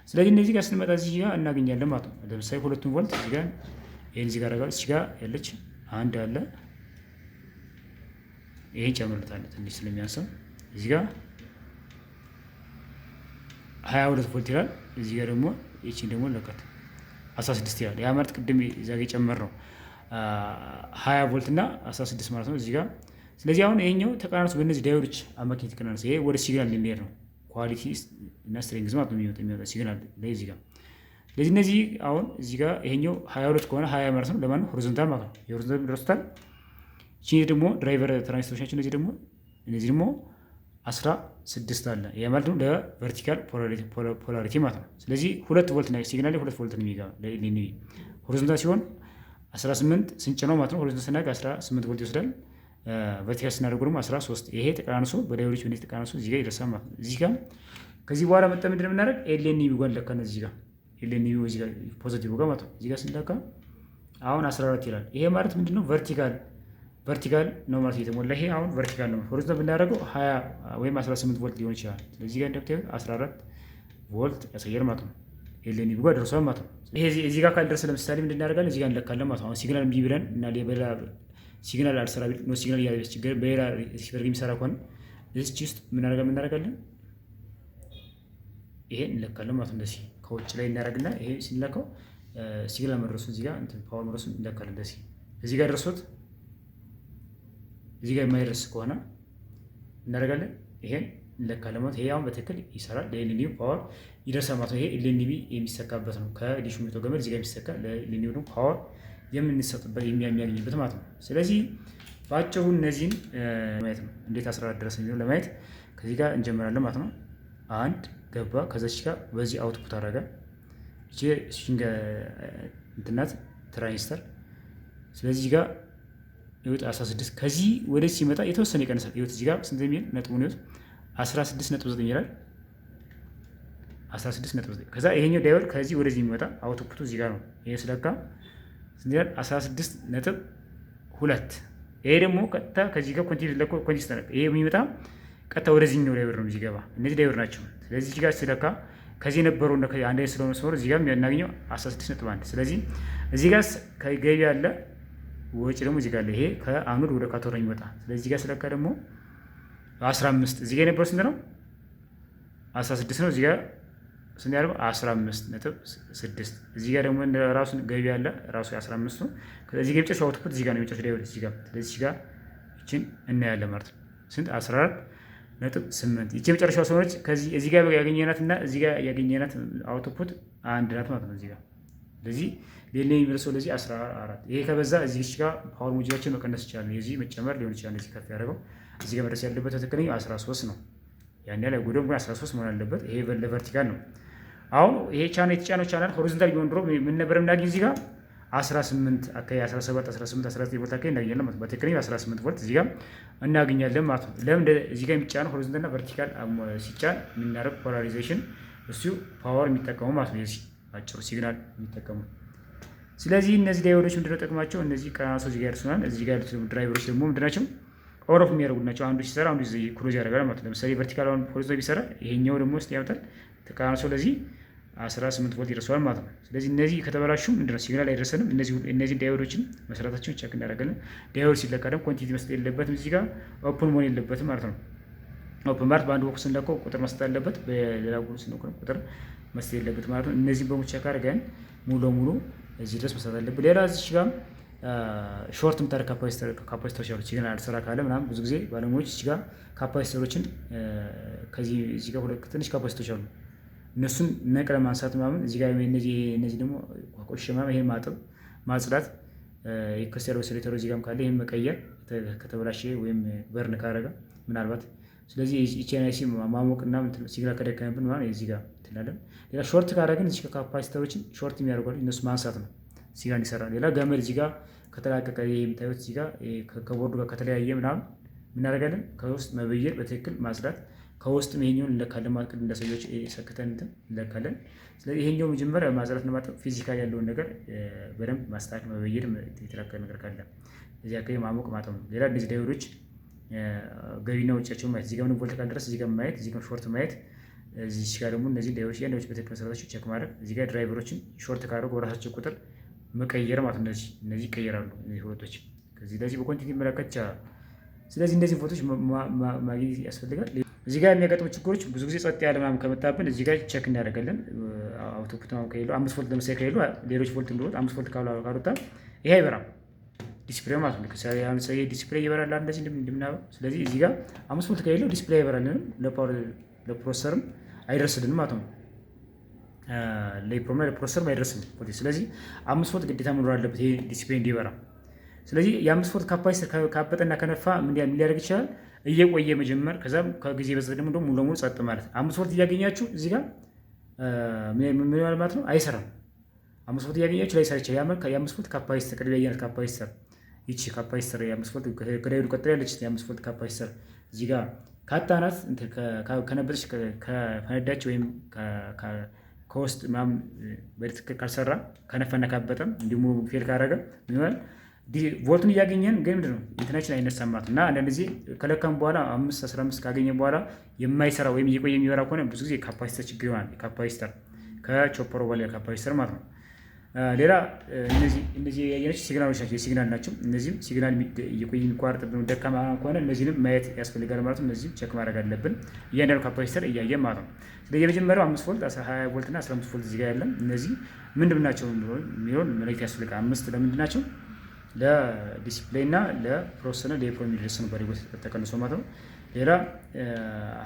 ስለዚህ እነዚህ ጋር ስንመጣ እዚህ ጋር እናገኛለን ማለት ነው። ለምሳሌ 2 ቮልት እዚህ ጋር ይሄን እዚህ ጋር አደርጋለሁ። እዚህ ጋር ያለች አንድ አለ። ይሄን ጨምርታለሁ ትንሽ ስለሚያንሰው እዚህ ጋር 22 ቮልት ይላል። እዚህ ጋር ደግሞ እቺን ደግሞ ለቀት 16 ይላል። ያ ማለት ቅድም እዛ ጋር የጨመርነው 20 ቮልት እና 16 ማለት ነው እዚህ ጋር። ስለዚህ አሁን ይሄኛው ተቃራኒሱ በእነዚህ ዳዮዶች አማካኝነት ተቃራኒሱ ይሄ ወደ ሲግናል የሚሄድ ነው። ኳሊቲ እና ስትሬንግዝ ማለት ነው የሚወጣ ሲግናል ላይ እዚህ ጋር። ስለዚህ እነዚህ አሁን እዚህ ጋር ይሄኛው 22 ከሆነ 20 ማለት ነው ለማን ሆሪዞንታል ማለት ነው። የሆሪዞንታል ይደርሱታል። እቺ ደግሞ ድራይቨር ትራንዚስተሮች ናቸው። እነዚህ ደግሞ 16 አለ። ያ ማለት ነው ለቨርቲካል ፖላሪቲ ማለት ነው። ስለዚህ 2 ቮልት ነው ሲግናል ላይ 2 ቮልት ነው የሚገባ ለኢሊኒ ሆሪዞንታል ሲሆን 18 ስንጭነው ማለት ነው። ሆሪዞንታል ስናደርግ 18 ቮልት ይወስዳል። ቨርቲካል ስናደርገው ደግሞ 13። ይሄ ተቃራንሶ በዳዮዶች በእነዚህ ተቃራንሶ እዚህ ጋር ይደርሳል ማለት ነው። እዚህ ጋር ከዚህ በኋላ መጣ ምንድን ነው የምናደርግ? ኤልኤንቢ ጋር ለካን እዚህ ጋር ኤልኤንቢ እዚህ ጋር ፖዚቲቭ ጋር ማለት ነው። እዚህ ጋር ስንለካ አሁን 14 ይላል። ይሄ ማለት ምንድነው? ቨርቲካል ነው ማለት የተሞላ ይሄ አሁን ቨርቲካል ነው። ሆሪዞንታል ብናደርገው 20 ወይም 18 ቮልት ሊሆን ይችላል። ስለዚህ ጋር እንደምታዩት 14 ቮልት ያሳያል ማለት ነው። ኤልኤንቢ ጋር ደርሷል ማለት ነው። ይሄ እዚህ ጋር ካልደረሰ ለምሳሌ ምንድን እናደርጋለን? እዚህ ጋር እንለካለን ማለት ነው። አሁን ሲግናል እምቢ ብለን እና ሌላ ሲግናል አልሰራ ቢል ነው ሲግናል ያለች ችግር በሌላ ሪሲቨር የሚሰራ ከሆነ እዚህ ውስጥ ምን እናደርጋለን? ይሄን እንለካለን ማለት ነው። እንደዚህ ከውጭ ላይ እናደርግና ይሄ ሲለካው ሲግናል መድረሱ እዚህ ጋር እንትን ፓወር መድረሱ እንለካለን። እንደዚህ እዚህ ጋር ደርሶት እዚህ ጋር የማይደርስ ከሆነ እናደርጋለን ይሄን እንለካለን ማለት ይሄ አሁን በትክክል ይሰራል። ለኤልኢዲው ፓወር ይደርሳል ማለት ነው። ይሄ ኤልኢዲ የሚሰካበት ነው። ከዲሹ የሚወጣው ገመድ እዚህ ጋር የሚሰካ ለኤልኢዲው ደግሞ ፓወር የምንሰጥበት የሚያገኝበት ማለት ነው። ስለዚህ በአጭሩ እነዚህን ማየት ነው። እንዴት 14 ድረስ የሚለው ለማየት ከዚህ ጋር እንጀምራለን ማለት ነው። አንድ ገባ ከዛች ጋር በዚህ አውትፑት አደረገ። እቺ ስዊንግ እንትናት ትራንዚስተር። ስለዚህ ጋር ይወጣ 16 ከዚህ ወደዚህ ሲመጣ የተወሰነ ይቀንሳል። ይወጥ እዚህ ጋር ስንት የሚል ነጥቡን ይወጥ 16.9 ይላል። 16.9 ከዛ ይሄኛው ዳዮድ ከዚህ ወደዚህ የሚመጣ አውትፑቱ እዚህ ጋር ነው። ይሄ ስለካ ስንት 16.2 ይሄ ደግሞ ቀጥታ ከዚህ ጋር ኮንቲስተር ይሄ የሚመጣ ቀጥታ ወደዚህኛው ዳዮድ ነው የሚገባ። እነዚህ ዳዮድ ናቸው። ስለዚህ እዚህ ጋር ስለካ ከዚህ የነበረው እንደ አንድ አይነት ስለሆነ ሰው እዚህ ጋር የሚያናገኘው 16.1 ስለዚህ እዚህ ጋር ከገቢ ያለ ወጪ ደግሞ እዚህ ጋር አለ። ይሄ ከአኖድ ወደ ካቶድ የሚወጣ ስለዚህ እዚህ ጋር ስለካ ደግሞ 15 እዚህ ጋር የነበረው ስንት ነው? 16 ነው። እዚህ ጋር ስንት ያደርገው 15.6 እዚህ ጋር ደግሞ ራሱን ገቢ አለ ራሱ 15 ነው። ከዚህ ጋር የመጨረሻው አውትፑት እዚህ ጋር ነው የመጨረሻው ዳዮድ እዚህ ጋር። ስለዚህ እዚህ ጋር እቺን እናያለን ማለት ነው። ስንት 14.8 ይቺ የመጨረሻው ስለሆነች ከዚህ እዚህ ጋር ያገኘናት እና እዚህ ጋር ያገኘናት አውትፑት አንድ ናት ማለት ነው እዚህ ጋር። ስለዚህ ሌላ የሚመልሰው ለዚህ 14 ይሄ ከበዛ እዚህ ጋር ፓወር ሞጁላችን መቀነስ ይችላል። የዚህ መጨመር ሊሆን ይችላል። እዚህ ከፍ ያደረገው እዚህ ጋር መድረስ ያለበት ትክክለኛው 13 ነው። ያን ያለ ጉዶም ግን 13 መሆን አለበት። ይሄ ለቨርቲካል ነው። አሁን ይሄ የተጫነው ቻናል ሆሪዞንታል ቢሆን ድሮ ምን ነበር የምናገኝ እዚህ ጋር 18 አካባቢ 17 18 19 ቮልት አካባቢ እናገኛለን ማለት ነው። በትክክለኛው 18 ቮልት እዚህ ጋር እናገኛለን ማለት ነው። ለምን እዚህ ጋር የሚጫነው ሆሪዞንታል እና ቨርቲካል ሲጫን የምናደርግ ፖላራይዜሽን እሱ ፓወር የሚጠቀሙ ማለት ነው። የዚህ አጭሩ ሲግናል የሚጠቀሙ። ስለዚህ እነዚህ ዳዮዶች ምንድነው ጥቅማቸው? እነዚህ ቀናሶች እዚህ ጋር ያደርሱናል። እዚህ ጋር ያሉት ድራይቨሮች ደግሞ ምንድናቸው? ኦን ኦፍ የሚያደርጉ ናቸው። አንዱ ሲሰራ አንዱ ክሎዝ ያደርጋል ማለት ነው። ለምሳሌ ቨርቲካል አሁን ሆሪዞንታል ቢሰራ ይሄኛው ደግሞ ውስጥ ያወጣል ተቃራኒ ለዚህ 18 ቮልት ይደርሰዋል ማለት ነው። ስለዚህ እነዚህ ከተበላሹ ምንድነው ሲግናል አይደርሰንም። እነዚህ ዳዮዶችን መስራታቸውን ቼክ እናደርጋለን። ዳዮድ ሲለካ ደግሞ ኳንቲቲ መስጠት የለበትም እዚህ ጋር ኦፕን መሆን የለበትም ማለት ነው። ኦፕን ማለት በአንድ ቦክስ ስንለካው ቁጥር መስጠት አለበት፣ በሌላ ቦክስ ስንለካው ቁጥር መስጠት የለበት ማለት ነው። እነዚህን በሙሉ ቼክ አድርገን ሙሉ ለሙሉ እዚህ ድረስ መስጠት አለበት። ሌላ እዚህ ጋር ሾርት የምታደርግ ካፓሲተሮች አሉ። ሲግናል አልሰራ ካለ ምናምን ብዙ ጊዜ ባለሙያዎች እዚህ ጋር ካፓሲተሮችን ከዚህ እዚህ ጋር ሁለት ትንሽ ካፓሲተሮች አሉ እነሱን ነቅለ ማንሳት ምናምን እዚህ ጋር እነዚህ ደግሞ ቆሻሻ ምናምን ይሄን ማጠብ ማጽዳት የክርስቲያኖ ሴሌተር እዚህ ጋርም ካለ ይሄን መቀየር ከተበላሸ ወይም በርን ካረጋ ምናልባት ስለዚህ ኢቲኤንአይሲ ማሞቅና ሲግናል ከደከመብን ማለት እዚህ ጋር ትላለን። ሌላ ሾርት ካረግን እዚህ ካፓሲተሮችን ሾርት የሚያደርጓል እነሱ ማንሳት ነው እዚህ ጋር እንዲሰራ። ሌላ ገመድ እዚህ ጋር ከተላቀቀ ይሄ የምታዩት እዚህ ጋር ከቦርዱ ጋር ከተለያየ ምናምን እናደርጋለን ከውስጥ መበየድ በትክክል ማጽዳት ከውስጥም ይሄኛውን እንለካለን ማለት ቅድም እንዳሳየች ሰክተን እንለካለን። ስለዚህ ይሄኛው መጀመሪያ ማጽዳት ነው ማለት ፊዚካል ያለውን ነገር በደንብ ማስተካከል መበየድ የተላከለ ነገር ካለ እዚህ አካባቢ ማሞቅ ማለት ነው። ሌላ እንደዚህ ዳዮዶች ገቢና ወጪያቸውን ማየት እዚህ ጋር ምን ቮልት ካልደረስ እዚህ ጋር ማየት እዚህ ጋር ሾርት ማየት እዚህ ጋር ደግሞ እነዚህ ዳዮዶች ያንዳዎች በትክክል መሰረታቸው ቼክ ማድረግ እዚህ ጋር ድራይቨሮችን ሾርት ካደረጉ በራሳቸው ቁጥር መቀየር ማለት ነው። እነዚህ ይቀየራሉ እነዚህ ሁለቶች ከዚህ ለዚህ በኮንቲኒ መለከት ይቻላል። ስለዚህ እነዚህ ፎቶች ማግኘት ያስፈልጋል። እዚህ ጋር የሚያጋጥሙ ችግሮች ብዙ ጊዜ ጸጥ ያለ ምናምን ከመጣብን እዚህ ጋር ቼክ እናደርጋለን። አውቶፑት ምናምን ከሌለው 5 ቮልት ለምሳሌ ከሌለው ሌሎች ቮልት እንደሆነ 5 ቮልት ካልወጣ ይሄ አይበራም ዲስፕሌይ ማለት ነው። ከዛ ለምሳሌ ዲስፕሌይ ይበራል እንደዚህ እንደምናየው። ስለዚህ እዚህ ጋር 5 ቮልት ከሌለው ዲስፕሌይ አይበራልንም፣ ለፓወር ለፕሮሰሰርም አይደርስልንም ማለት ነው። ለፕሮግራም ለፕሮሰሰርም አይደርስልንም። ስለዚህ 5 ቮልት ግዴታ መኖር አለበት ይሄ ዲስፕሌይ እንዲበራ። ስለዚህ የ5 ቮልት ካፓሲተር ካበጠና ከነፋ ምን ሊያደርግ ይችላል? እየቆየ መጀመር ከዛም ከጊዜ በዛ ደግሞ ሙሉ ለሙሉ ጸጥ ማለት 5 ቮልት እያገኛችሁ እዚህ ጋር ምን ማለት ነው አይሰራም። 5 ቮልት እያገኛችሁ ላይ ሰርቻ የ5 ቮልት ካፓሲተር ቅድሚያ ያየናት ካፓሲተር ይቺ ካፓሲተር የ5 ቮልት ከዳዮዱ ቀጥላ ያለች የ5 ቮልት ካፓሲተር እዚህ ጋር ካጣናት ከነበረች ከፈነዳች ወይም ከውስጥ ምናምን በትክክል ካልሰራ ከነፈና ካበጠም እንዲሁ ፌል ካደረገ ምን ይሆናል? ቮልቱን እያገኘን ግን ምንድን ነው እንትናችን አይነሳም ማለት እና አንዳንድ ጊዜ ከለካም በኋላ 5-15 ካገኘ በኋላ የማይሰራ ወይም እየቆየ የሚበራ ከሆነ ብዙ ጊዜ ካፓሲተር ችግር ይሆናል። ካፓሲተር ከቾፐሮ በላይ ካፓሲተር ማለት ነው። ሌላ እነዚህ ያየናቸው ሲግናሎች ናቸው፣ የሲግናል ናቸው። እነዚህም ሲግናል እየቆየ የሚቋረጥብን ደካማ ከሆነ እነዚህንም ማየት ያስፈልጋል ማለት ነው። እነዚህም ቼክ ማድረግ አለብን እያንዳንዱ ካፓሲተር እያየን ማለት ነው። ስለዚህ የመጀመሪያው 5 ቮልት 20 ቮልት እና 15 ቮልት እዚህ ጋር ያለን እነዚህ ምንድን ናቸው የሚለውን መለየት ያስፈልጋል። 5 ለምንድን ናቸው? ለዲስፕሌይ እና ለፕሮሰሰር እና ለኤፕሮ የሚደርስ ነው በሪቦት ተቀንሶ ማለት ነው። ሌላ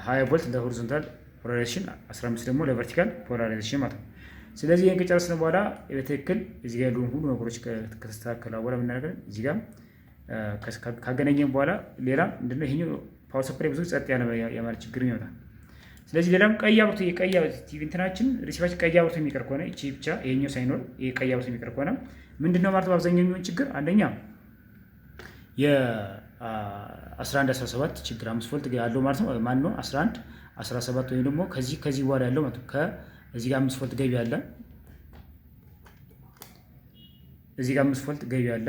20 ቮልት ለሆሪዞንታል ፖላራይዜሽን 15 ደግሞ ለቨርቲካል ፖላራይዜሽን ማለት ነው። ስለዚህ ይህን ከጨረስን በኋላ በትክክል እዚህ ጋር ያሉን ሁሉ ነገሮች ከተስተካከለ በኋላ የምናደርገን እዚህ ጋር ካገናኘን በኋላ ሌላ ምንድነው ይሄኛው ፓወር ሰፕላይ ብዙ ጸጥ ያለ የማለት ችግር ይመጣል። ስለዚህ ሌላም ቀይ አብርቶ ቲቪ እንትናችን ሪሲቫችን ቀይ አብርቶ የሚቀር ከሆነ እቺ ብቻ ይሄኛው ሳይኖር ይሄ ቀይ አብርቶ የሚቀር ከሆነ ምንድነው ማለት በአብዛኛው የሚሆን ችግር አንደኛ የ11 17 ችግር 5 ቮልት ያለው ማለት ነው። ማን ነው 11 17 ወይም ደግሞ ከዚህ በኋላ ያለው ማለት ከዚህ ጋር 5 ቮልት ገቢ አለ፣ እዚህ ጋር 5 ቮልት ገቢ አለ፣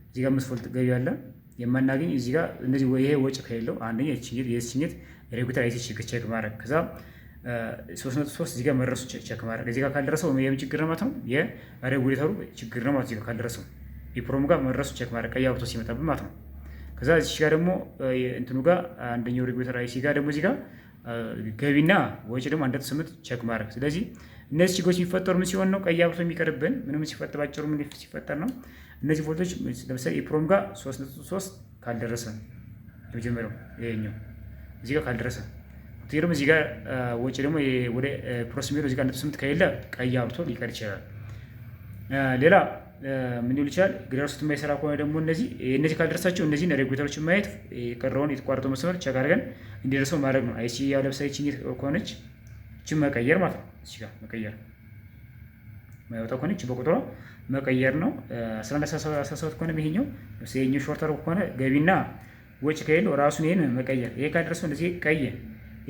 እዚህ ጋር 5 ቮልት ገቢ አለ የማናገኝ እዚህ ጋር እነዚህ ይሄ ወጭ ከሌለው አንደኛ የችኝት ሬጉሌተር አይሲ ቼክ ማድረግ ከዛ 3.3 እዚህ ጋር መድረሱ ቼክ ማድረግ እዚህ ጋር ካልደረሰው የምን ችግር ነው ማለት ነው? የሬጉሌተሩ ችግር ነው ማለት እዚህ ጋር ካልደረሰው የፕሮም ጋር መድረሱ ቼክ ማድረግ ቀይ አውቶ ሲመጣብን ማለት ነው። ከዛ እዚህ ጋር ደግሞ እንትኑ ጋር አንደኛው ሬጉሌተር አይሲ ጋር ደግሞ እዚህ ጋር ገቢና ወጪ ደግሞ 1.8 ቼክ ማድረግ። ስለዚህ እነዚህ ችግሮች የሚፈጠሩ ምን ሲሆን ነው? ቀይ አብርቶ የሚቀርብን ምንም ሲፈጠር ባጭሩ ምን ሲፈጠር ነው? እነዚህ ቮልቶች ለምሳሌ የፕሮም ጋር 3.3 ካልደረሰ የመጀመሪያው ይሄኛው እዚህ ጋር ካልደረሰ ደግሞ እዚህ ጋር ወጪ ደግሞ ወደ ፕሮስሜሮ እዚህ ጋር 1.8 ከሌለ ቀይ አብርቶ ሊቀር ይችላል። ሌላ ምን ሊሆን ይችላል? ግዳር ውስጥ የማይሰራ ከሆነ ደግሞ እነዚህ ካልደረሳቸው እነዚህን ሬጉሌተሮችን ማየት የቀረውን የተቋረጠው መስመር ቸክ አድርገን እንዲደርሰው ማድረግ ነው። አይሲ ያው ለምሳሌ ቺኝ ከሆነች እቺን መቀየር ማለት ነው። እዚህ ጋር መቀየር ማይወጣ ከሆነ እቺ በቁጥሯ መቀየር ነው። 1117 ከሆነ ይሄኛው ለምሳሌ ይሄኛው ሾርተር ከሆነ ገቢና ወጪ ከሌለው ራሱን ይሄን መቀየር። ይሄ ካልደረሰው እንደዚህ ቀይ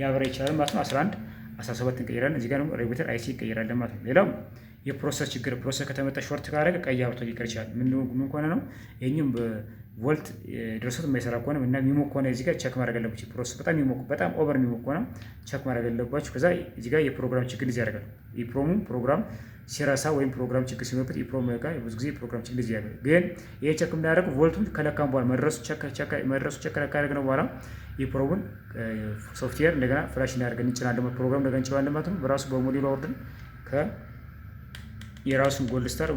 ያበራ ይችላል ማለት ነው። 1117 እንቀይራለን። እዚህ ጋር ደግሞ ሬጉሌተር አይሲ ይቀየራል ማለት ነው። ሌላው የፕሮሰስ ችግር ፕሮሰስ ከተመጣ ሾርት ካደረገ ቀይ አብርቶ ሊቀር ይችላል። ምን ከሆነ ነው? ይሄኛው በቮልት ድረሱት የማይሰራ ከሆነ እና የሚሞቅ ከሆነ እዚህ ጋር ቼክ ማድረግ አለባችሁ። ፕሮሰስ በጣም የሚሞቅ በጣም ኦቨር የሚሞቅ ከሆነ ቼክ ማድረግ አለባችሁ። ከዛ እዚህ ጋር የፕሮግራም ችግር እዚህ ያደርጋል። የፕሮሙ ፕሮግራም ሲረሳ ወይም ፕሮግራም ችግር ሲኖርበት የፕሮም ጋር ብዙ ጊዜ ፕሮግራም ችግር እዚህ ያደርጋል። ግን ይሄ ቼክ የምናደርገው ቮልቱን ከለካም በኋላ መድረሱ ቼክ ካደረግነው በኋላ የፕሮሙን ሶፍትዌር እንደገና ፍላሽ እናደርገን እንችላለን። ፕሮግራም እንደገና እንችላለን ማለት ነው። በራሱ በሞዴሉ አውርደን የራሱን ጎልድ ስታር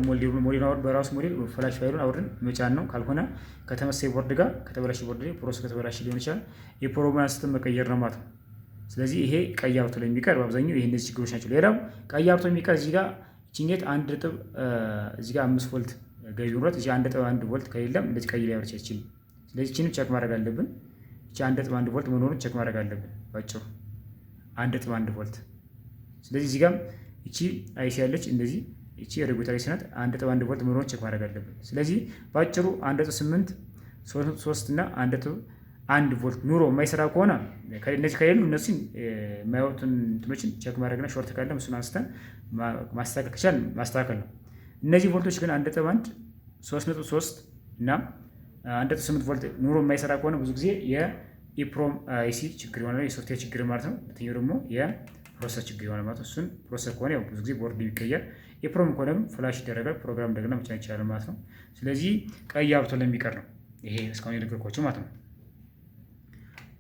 ሞዴል አውርድ በራሱ ሞዴል ፍላሽ ፋይሉን አውርደን መጫን ነው። ካልሆነ ከተመሳሳይ ቦርድ ጋር ከተበላሽ ቦርድ ላይ ፕሮሰስ ከተበላሽ ሊሆን ይችላል የፕሮግራም ሲስተም መቀየር ነው ማለት ነው። ስለዚህ ይሄ ቀይ አብርቶ ላይ የሚቀር በአብዛኛው ይሄ እነዚህ ችግሮች ናቸው። ሌላው ቀይ አብርቶ የሚቀር እዚህ ጋር ቺንጌት 1 እዚህ ጋር 5 ቮልት ገቢ ኖሮት እዚህ 1.1 ቮልት ከሌለም እንደዚህ ቀይ ላይ ያወርቻ ይችላል። ስለዚህ ቺንም ቼክ ማድረግ አለብን። እቺ 1.1 ቮልት መኖሩን ቼክ ማድረግ አለብን። ባጭሩ 1.1 ቮልት። ስለዚህ እዚህ ጋር እቺ አይሲ ያለች እንደዚህ እቺ ሬጉሌተር ሲናት 1.1 ቮልት መኖሩን ቼክ ማድረግ አለብን። ስለዚህ ባጭሩ 1.8 3 እና 1.1 ቮልት ኑሮ የማይሰራ ከሆነ እነዚህ ከሌሉ እነሱን የማይወጡን እንትኖችን ቼክ ማድረግና ሾርት ካለ እሱን አንስተን ማስተካከል ከቻልን ማስተካከል ነው። እነዚህ ቮልቶች ግን 1.1 3.3 እና 1.8 ቮልት ኑሮ የማይሰራ ከሆነ ብዙ ጊዜ የኢፕሮም አይሲ ችግር ይሆናል፣ የሶፍትዌር ችግር ማለት ነው። ሁለተኛው ደግሞ የፕሮሰስ ችግር ይሆናል ማለት ነው። እሱን ፕሮሰስ ከሆነ ያው ብዙ ጊዜ ቦርድ ይቀየር፣ የፕሮም ከሆነም ፍላሽ ይደረጋል፣ ፕሮግራም እንደገና መጫን ይችላል ማለት ነው። ስለዚህ ቀይ አብርቶ ለሚቀር ነው ይሄ እስካሁን የነገርኳችሁ ማለት ነው።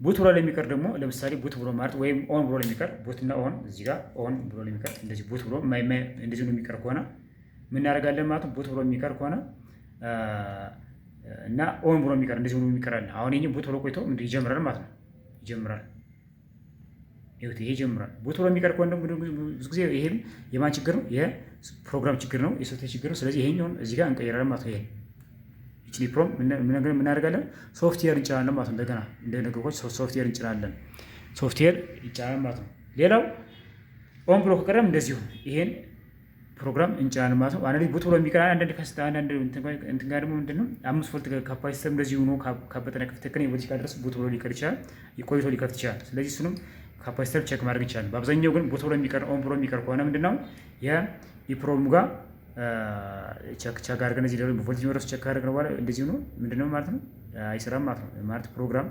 ቡት ብሎ ለሚቀር ደግሞ ለምሳሌ ቡት ብሎ ማለት ወይም ኦን ብሎ ለሚቀር ቡትና ኦን እዚህ ጋር ኦን ብሎ ለሚቀር እንደዚህ ቡት ብሎ እንደዚህ ነው የሚቀር ከሆነ ምን እናደርጋለን ማለት ነው። ቡት ብሎ የሚቀር ከሆነ እና ኦን ብሎ የሚቀር እንደዚህ ነው የሚቀራል። አሁን ይሄ ቡት ብሎ ቆይቶ ምንድን ይጀምራል ማለት ነው። ይጀምራል ይሄ ይጀምራል። ቡት ብሎ የሚቀር ከሆነ ብዙ ጊዜ ይሄ የማን ችግር ነው? የፕሮግራም ችግር ነው፣ የሶፍትዌር ችግር ነው። ስለዚህ ይሄኛውን እዚህ ጋር እንቀይራለን ማለት ነው። ይሄ እቺ ፕሮም ምን እናደርጋለን? ሶፍትዌር እንጭናለን ማለት ነው። እንደገና እንደነገርኳችሁ ሶፍትዌር እንጭናለን፣ ሶፍትዌር ይጫናል ማለት ነው። ሌላው ኦን ብሎ ከቀረም እንደዚሁ ይሄን ፕሮግራም እንጭናለን ማለት ነው። አንዳንዴ ቡት ብሎ የሚቀር አንዳንድ እንትን ጋር ደግሞ ምንድነው 5 ቮልት ካፓሲተር እንደዚህ ሆኖ ካበጠና ከፍተከነ ቮልቴጅ ካደረሰ ቡት ብሎ ሊቀር ይችላል፣ ቆይቶ ሊከፍት ይችላል። ስለዚህ እሱንም ካፓሲተር ቼክ ማድረግ ይችላል። በአብዛኛው ግን ቡት ብሎ የሚቀር ኦን ብሎ የሚቀር ከሆነ ምንድነው የፕሮም ጋር ቼክ አድርገን እዚህ ደግሞ ቮልቴጅ መረስ ቼክ አድርገን በኋላ እንደዚህ ነው ምንድነው ማለት ነው አይሰራም ማለት ነው። ማለት ፕሮግራም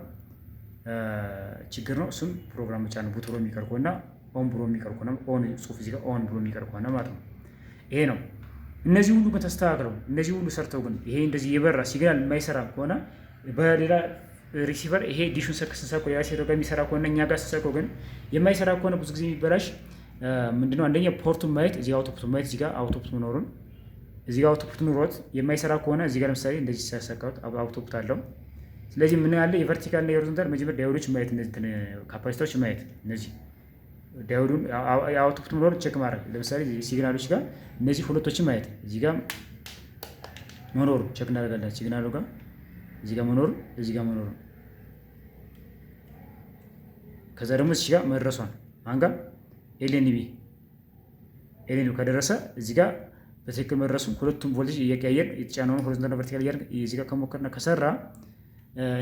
ችግር ነው። እሱም ፕሮግራም ብቻ ነው ቡት ብሎ የሚቀር ከሆነ ኦን ብሎ የሚቀር ከሆነ ኦን ጽሁፍ እዚህ ጋር ኦን ብሎ የሚቀር ከሆነ ማለት ነው። ይሄ ነው። እነዚህ ሁሉ ግን ተስተካክለው እነዚህ ሁሉ ሰርተው ግን ይሄ እንደዚህ የበራ ሲግናል የማይሰራ ከሆነ በሌላ ሪሲቨር ይሄ ዲሹን ስንሰኮ ያ ሲሮ ጋር የሚሰራ ከሆነ እኛ ጋር ስንሰኮ ግን የማይሰራ ከሆነ ብዙ ጊዜ የሚበላሽ ምንድነው? አንደኛ ፖርቱን ማየት እዚህ አውቶፑት ማየት እዚህ ጋር አውቶፑት መኖሩን እዚህ ጋር አውቶፑት ኑሮት የማይሰራ ከሆነ እዚህ ጋር ለምሳሌ እንደዚህ ሲያሰካውት አውቶፑት አለው። ስለዚህ ምን ያለ የቨርቲካል እና የሆሪዞንታል መጀመሪያ ዳዮዶች ማየት እነዚህ ካፓሲተሮች ማየት እነዚህ ዳዮዱን የአውቶፑት መኖሩን ቼክ ማድረግ ለምሳሌ ሲግናሎች ጋር እነዚህ ሁለቶችን ማየት እዚህ ጋር መኖሩን ቼክ እናደርጋለን። ሲግናሉ ጋር እዚህ ጋር መኖሩን እዚህ ጋር መኖሩን ከዛ ደግሞ እዚህ ጋር መድረሷን ማን ጋር ኤልኤንቢ ከደረሰ እዚህ ጋር በትክክል መድረሱ ሁለቱም ቮልቴጅ እየቀያየር የተጫነውን ሆሪዞንታል ቨርቲካል እያደረግ እዚህ ጋር ከሞከርና ከሰራ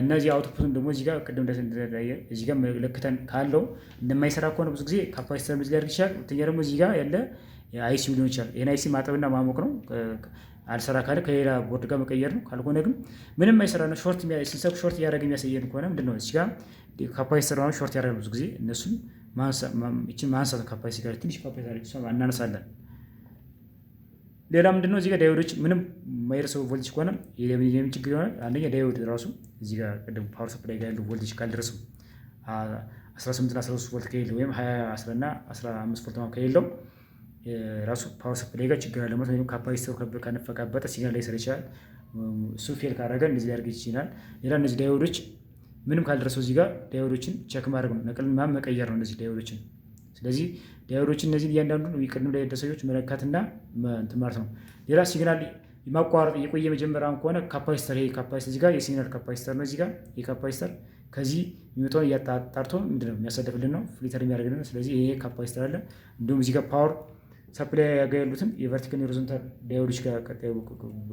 እነዚህ አውቶፑትን ደግሞ እዚህ ጋር ቅድም እንደተለያየ እዚህ ጋር ለክተን ካለው እንደማይሰራ ከሆነ ብዙ ጊዜ ካፓሲተር እዚህ ሊያደርግ ይችላል። ሁለተኛ ደግሞ እዚህ ጋር ያለ አይሲ ሊሆን ይችላል። ይሄን አይሲ ማጠብና ማሞቅ ነው። አልሰራ ካለ ከሌላ ቦርድ ጋር መቀየር ነው። ካልሆነ ግን ምንም አይሰራ ነው። ሾርት ሲንሰብ ሾርት እያደረገ የሚያሳየን ከሆነ ምንድነው እዚህ ጋር ካፓሲተር ነው ሾርት ያደረገ ብዙ ጊዜ እነሱን ማንሳት ካፓሲቲ ጋር ትንሽ ካፓሲቲ እናነሳለን። ሌላ ምንድነው እዚህ ጋር ዳዮዶች ምንም ማይደርሰው ቮልቴጅ ከሆነ የምን ችግር ይሆናል? አንደኛ ዳዮድ ራሱ እዚህ ጋር ቅድም ፓወር ሰፕላይ ጋር ያለው ቮልቴጅ ካልደረሰው 18 እና 13 ቮልት ከሌለው ወይም 20 10 እና 15 ቮልት ከሌለው ራሱ ፓወር ሰፕላይ ጋር ችግር አለ ማለት ነው። ወይም ካፓሲተሩ ከነፈቃበጠ ሲግናል ላይ ይችላል። እሱ ፌል ካደረገ እንደዚህ ሊያደርግ ይችላል። ሌላ እነዚህ ዳዮዶች ምንም ካልደረሰው እዚህ ጋር ዳዮዶችን ቸክ ማድረግ ነው፣ ነቅልና መቀየር ነው እነዚህ ዳዮዶችን። ስለዚህ ዳዮዶችን እነዚህ እያንዳንዱ ቅድም ላይ ደሰኞች መለካትና እንትን ማለት ነው። ሌላ ሲግናል ማቋረጥ የቆየ መጀመሪያውን ከሆነ ካፓሲተር፣ ይሄ ካፓሲተር እዚህ ጋር የሲግናል ካፓሲተር ነው። እዚህ ጋር የካፓሲተር ከዚህ የሚወጣውን እያጣጣርቶ ምንድነው የሚያሳልፍልን ነው፣ ፍሊተር የሚያደርግልን ነው። ስለዚህ ይሄ ካፓሲተር አለ። እንዲሁም እዚህ ጋር ፓወር ሰፕላይ ጋር ያሉትን የቨርቲካል ሆሪዞንታል ዳዮዶች ጋር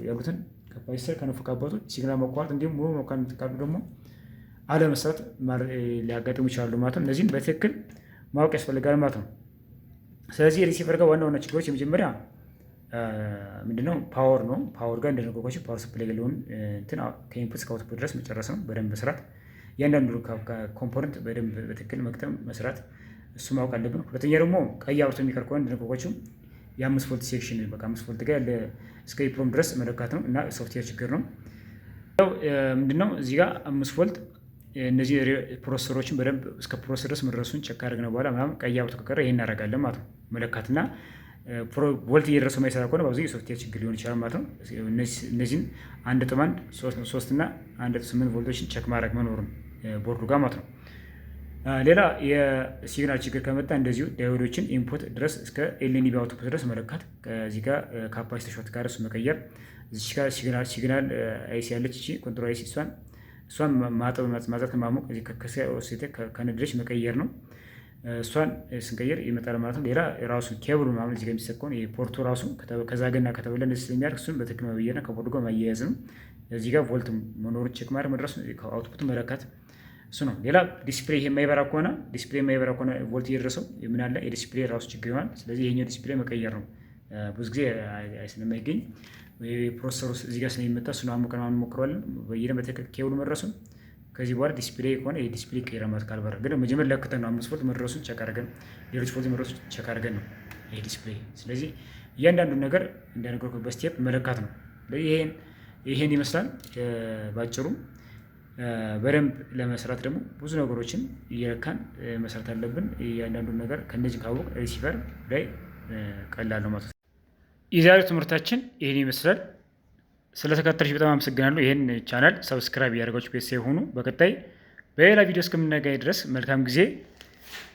ያሉትን ካፓሲተር ከነፈቃበጡ ሲግናል መቋረጥ እንዲሁም ሙሉ መቋረጥ ካሉ ደግሞ አለመስራት ሊያጋጥሙ ይችላሉ ማለት ነው። እነዚህን በትክክል ማወቅ ያስፈልጋል ማለት ነው። ስለዚህ ሪሲቨር ጋር ዋና ዋና ችግሮች የመጀመሪያ ምንድነው ፓወር ነው። ፓወር ጋር እንደነገርኳችሁ ፓወር ሰፕላይ ያለውን እንትን ከኢንፑት እስከ አውትፑት ድረስ መጨረስ ነው፣ በደንብ መስራት። እያንዳንዱ ኮምፖነንት በደንብ በትክክል መግጠም መስራት፣ እሱ ማወቅ አለብን። ሁለተኛ ደግሞ ቀይ አብርቶ የሚቀር ከሆነ እንደነገርኳችሁ የ5 ቮልት ሴክሽን በቃ 5 ቮልት ጋር ያለ እስከ ኢፕሮም ድረስ መለካት ነው እና ሶፍትዌር ችግር ነው። ምንድነው እዚህ ጋር 5 ቮልት እነዚህ ፕሮሰሰሮችን በደንብ እስከ ፕሮሰሰር ድረስ መድረሱን ቸክ አድርገን በኋላ ምናምን ቀይ አብርቶ ከቀረ ይሄን እናደርጋለን ማለት ነው። መለካትና ቮልት እየደረሰው የማይሰራ ከሆነ በብዙ የሶፍትዌር ችግር ሊሆን ይችላል ማለት ነው። እነዚህን 1.1 3 እና 1.8 ቮልቶችን ቸክ ማድረግ መኖሩን ቦርዱ ጋር ማለት ነው። ሌላ የሲግናል ችግር ከመጣ እንደዚሁ ዳዮዶችን ኢንፑት ድረስ እስከ ኤልኢዲ አውትፑት ድረስ መለካት፣ ከዚህ ጋር ካፓሲተር ሾርት ጋር እሱ መቀየር፣ እዚህ ጋር ሲግናል አይሲ ያለች እቺ ኮንትሮል አይሲ እሷን ማጠብ ማጽዳት ማሞቅ ከነድረች መቀየር ነው። እሷን ስንቀይር ይመጣል ማለት ነው። ሌላ ራሱ ኬብሉ ማለት እዚህ ጋር የሚሰካውን የፖርቱ ራሱ ከዛ ገና ከተበለ እንደዚህ ስለሚያደርግ እሱን በትክክል መበየርና ከቦርዱ ጋር ማያያዝ ነው። እዚህ ጋር ቮልት መኖሩን ቼክ ማድረግ መድረሱ ከአውትፑት መለካት እሱ ነው። ሌላ ዲስፕሌይ የማይበራ ከሆነ ቮልት እየደረሰው ምን አለ የዲስፕሌይ ራሱ ችግር ይሆናል። ስለዚህ ይሄኛው ዲስፕሌይ መቀየር ነው። ብዙ ጊዜ ስለማይገኝ ፕሮሰሰሩ እዚህ ጋር ስለሚመጣ እሱን አሙቀን እንሞክረዋለን። በየደም በትክክል ኬብሉ መድረሱን ከዚህ በኋላ ዲስፕሌይ ከሆነ የዲስፕሌይ ቀይረ ማለት ካልበራ ግን መጀመሪያ ለክተን ነው 5 ቮልት መድረሱን ቸክ አድርገን ሌሎች ቮልት መድረሱን ቸክ አድርገን ነው ይሄ ዲስፕሌይ። ስለዚህ እያንዳንዱን ነገር እንደነገርኩት በስቴፕ መለካት ነው። ይሄን ይመስላል ባጭሩ። በደንብ ለመስራት ደግሞ ብዙ ነገሮችን እየለካን መስራት አለብን። እያንዳንዱን ነገር ከነዚህ ካወቅ ሪሲቨር ላይ ቀላል ነው ማለት ነው። የዛሬው ትምህርታችን ይህን ይመስላል። ስለተከታተላችሁ በጣም አመሰግናለሁ። ይህን ቻናል ሰብስክራይብ ያደርጋችሁ ቤተሰብ ሆኑ። በቀጣይ በሌላ ቪዲዮ እስከምናገኝ ድረስ መልካም ጊዜ፣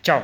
ቻው።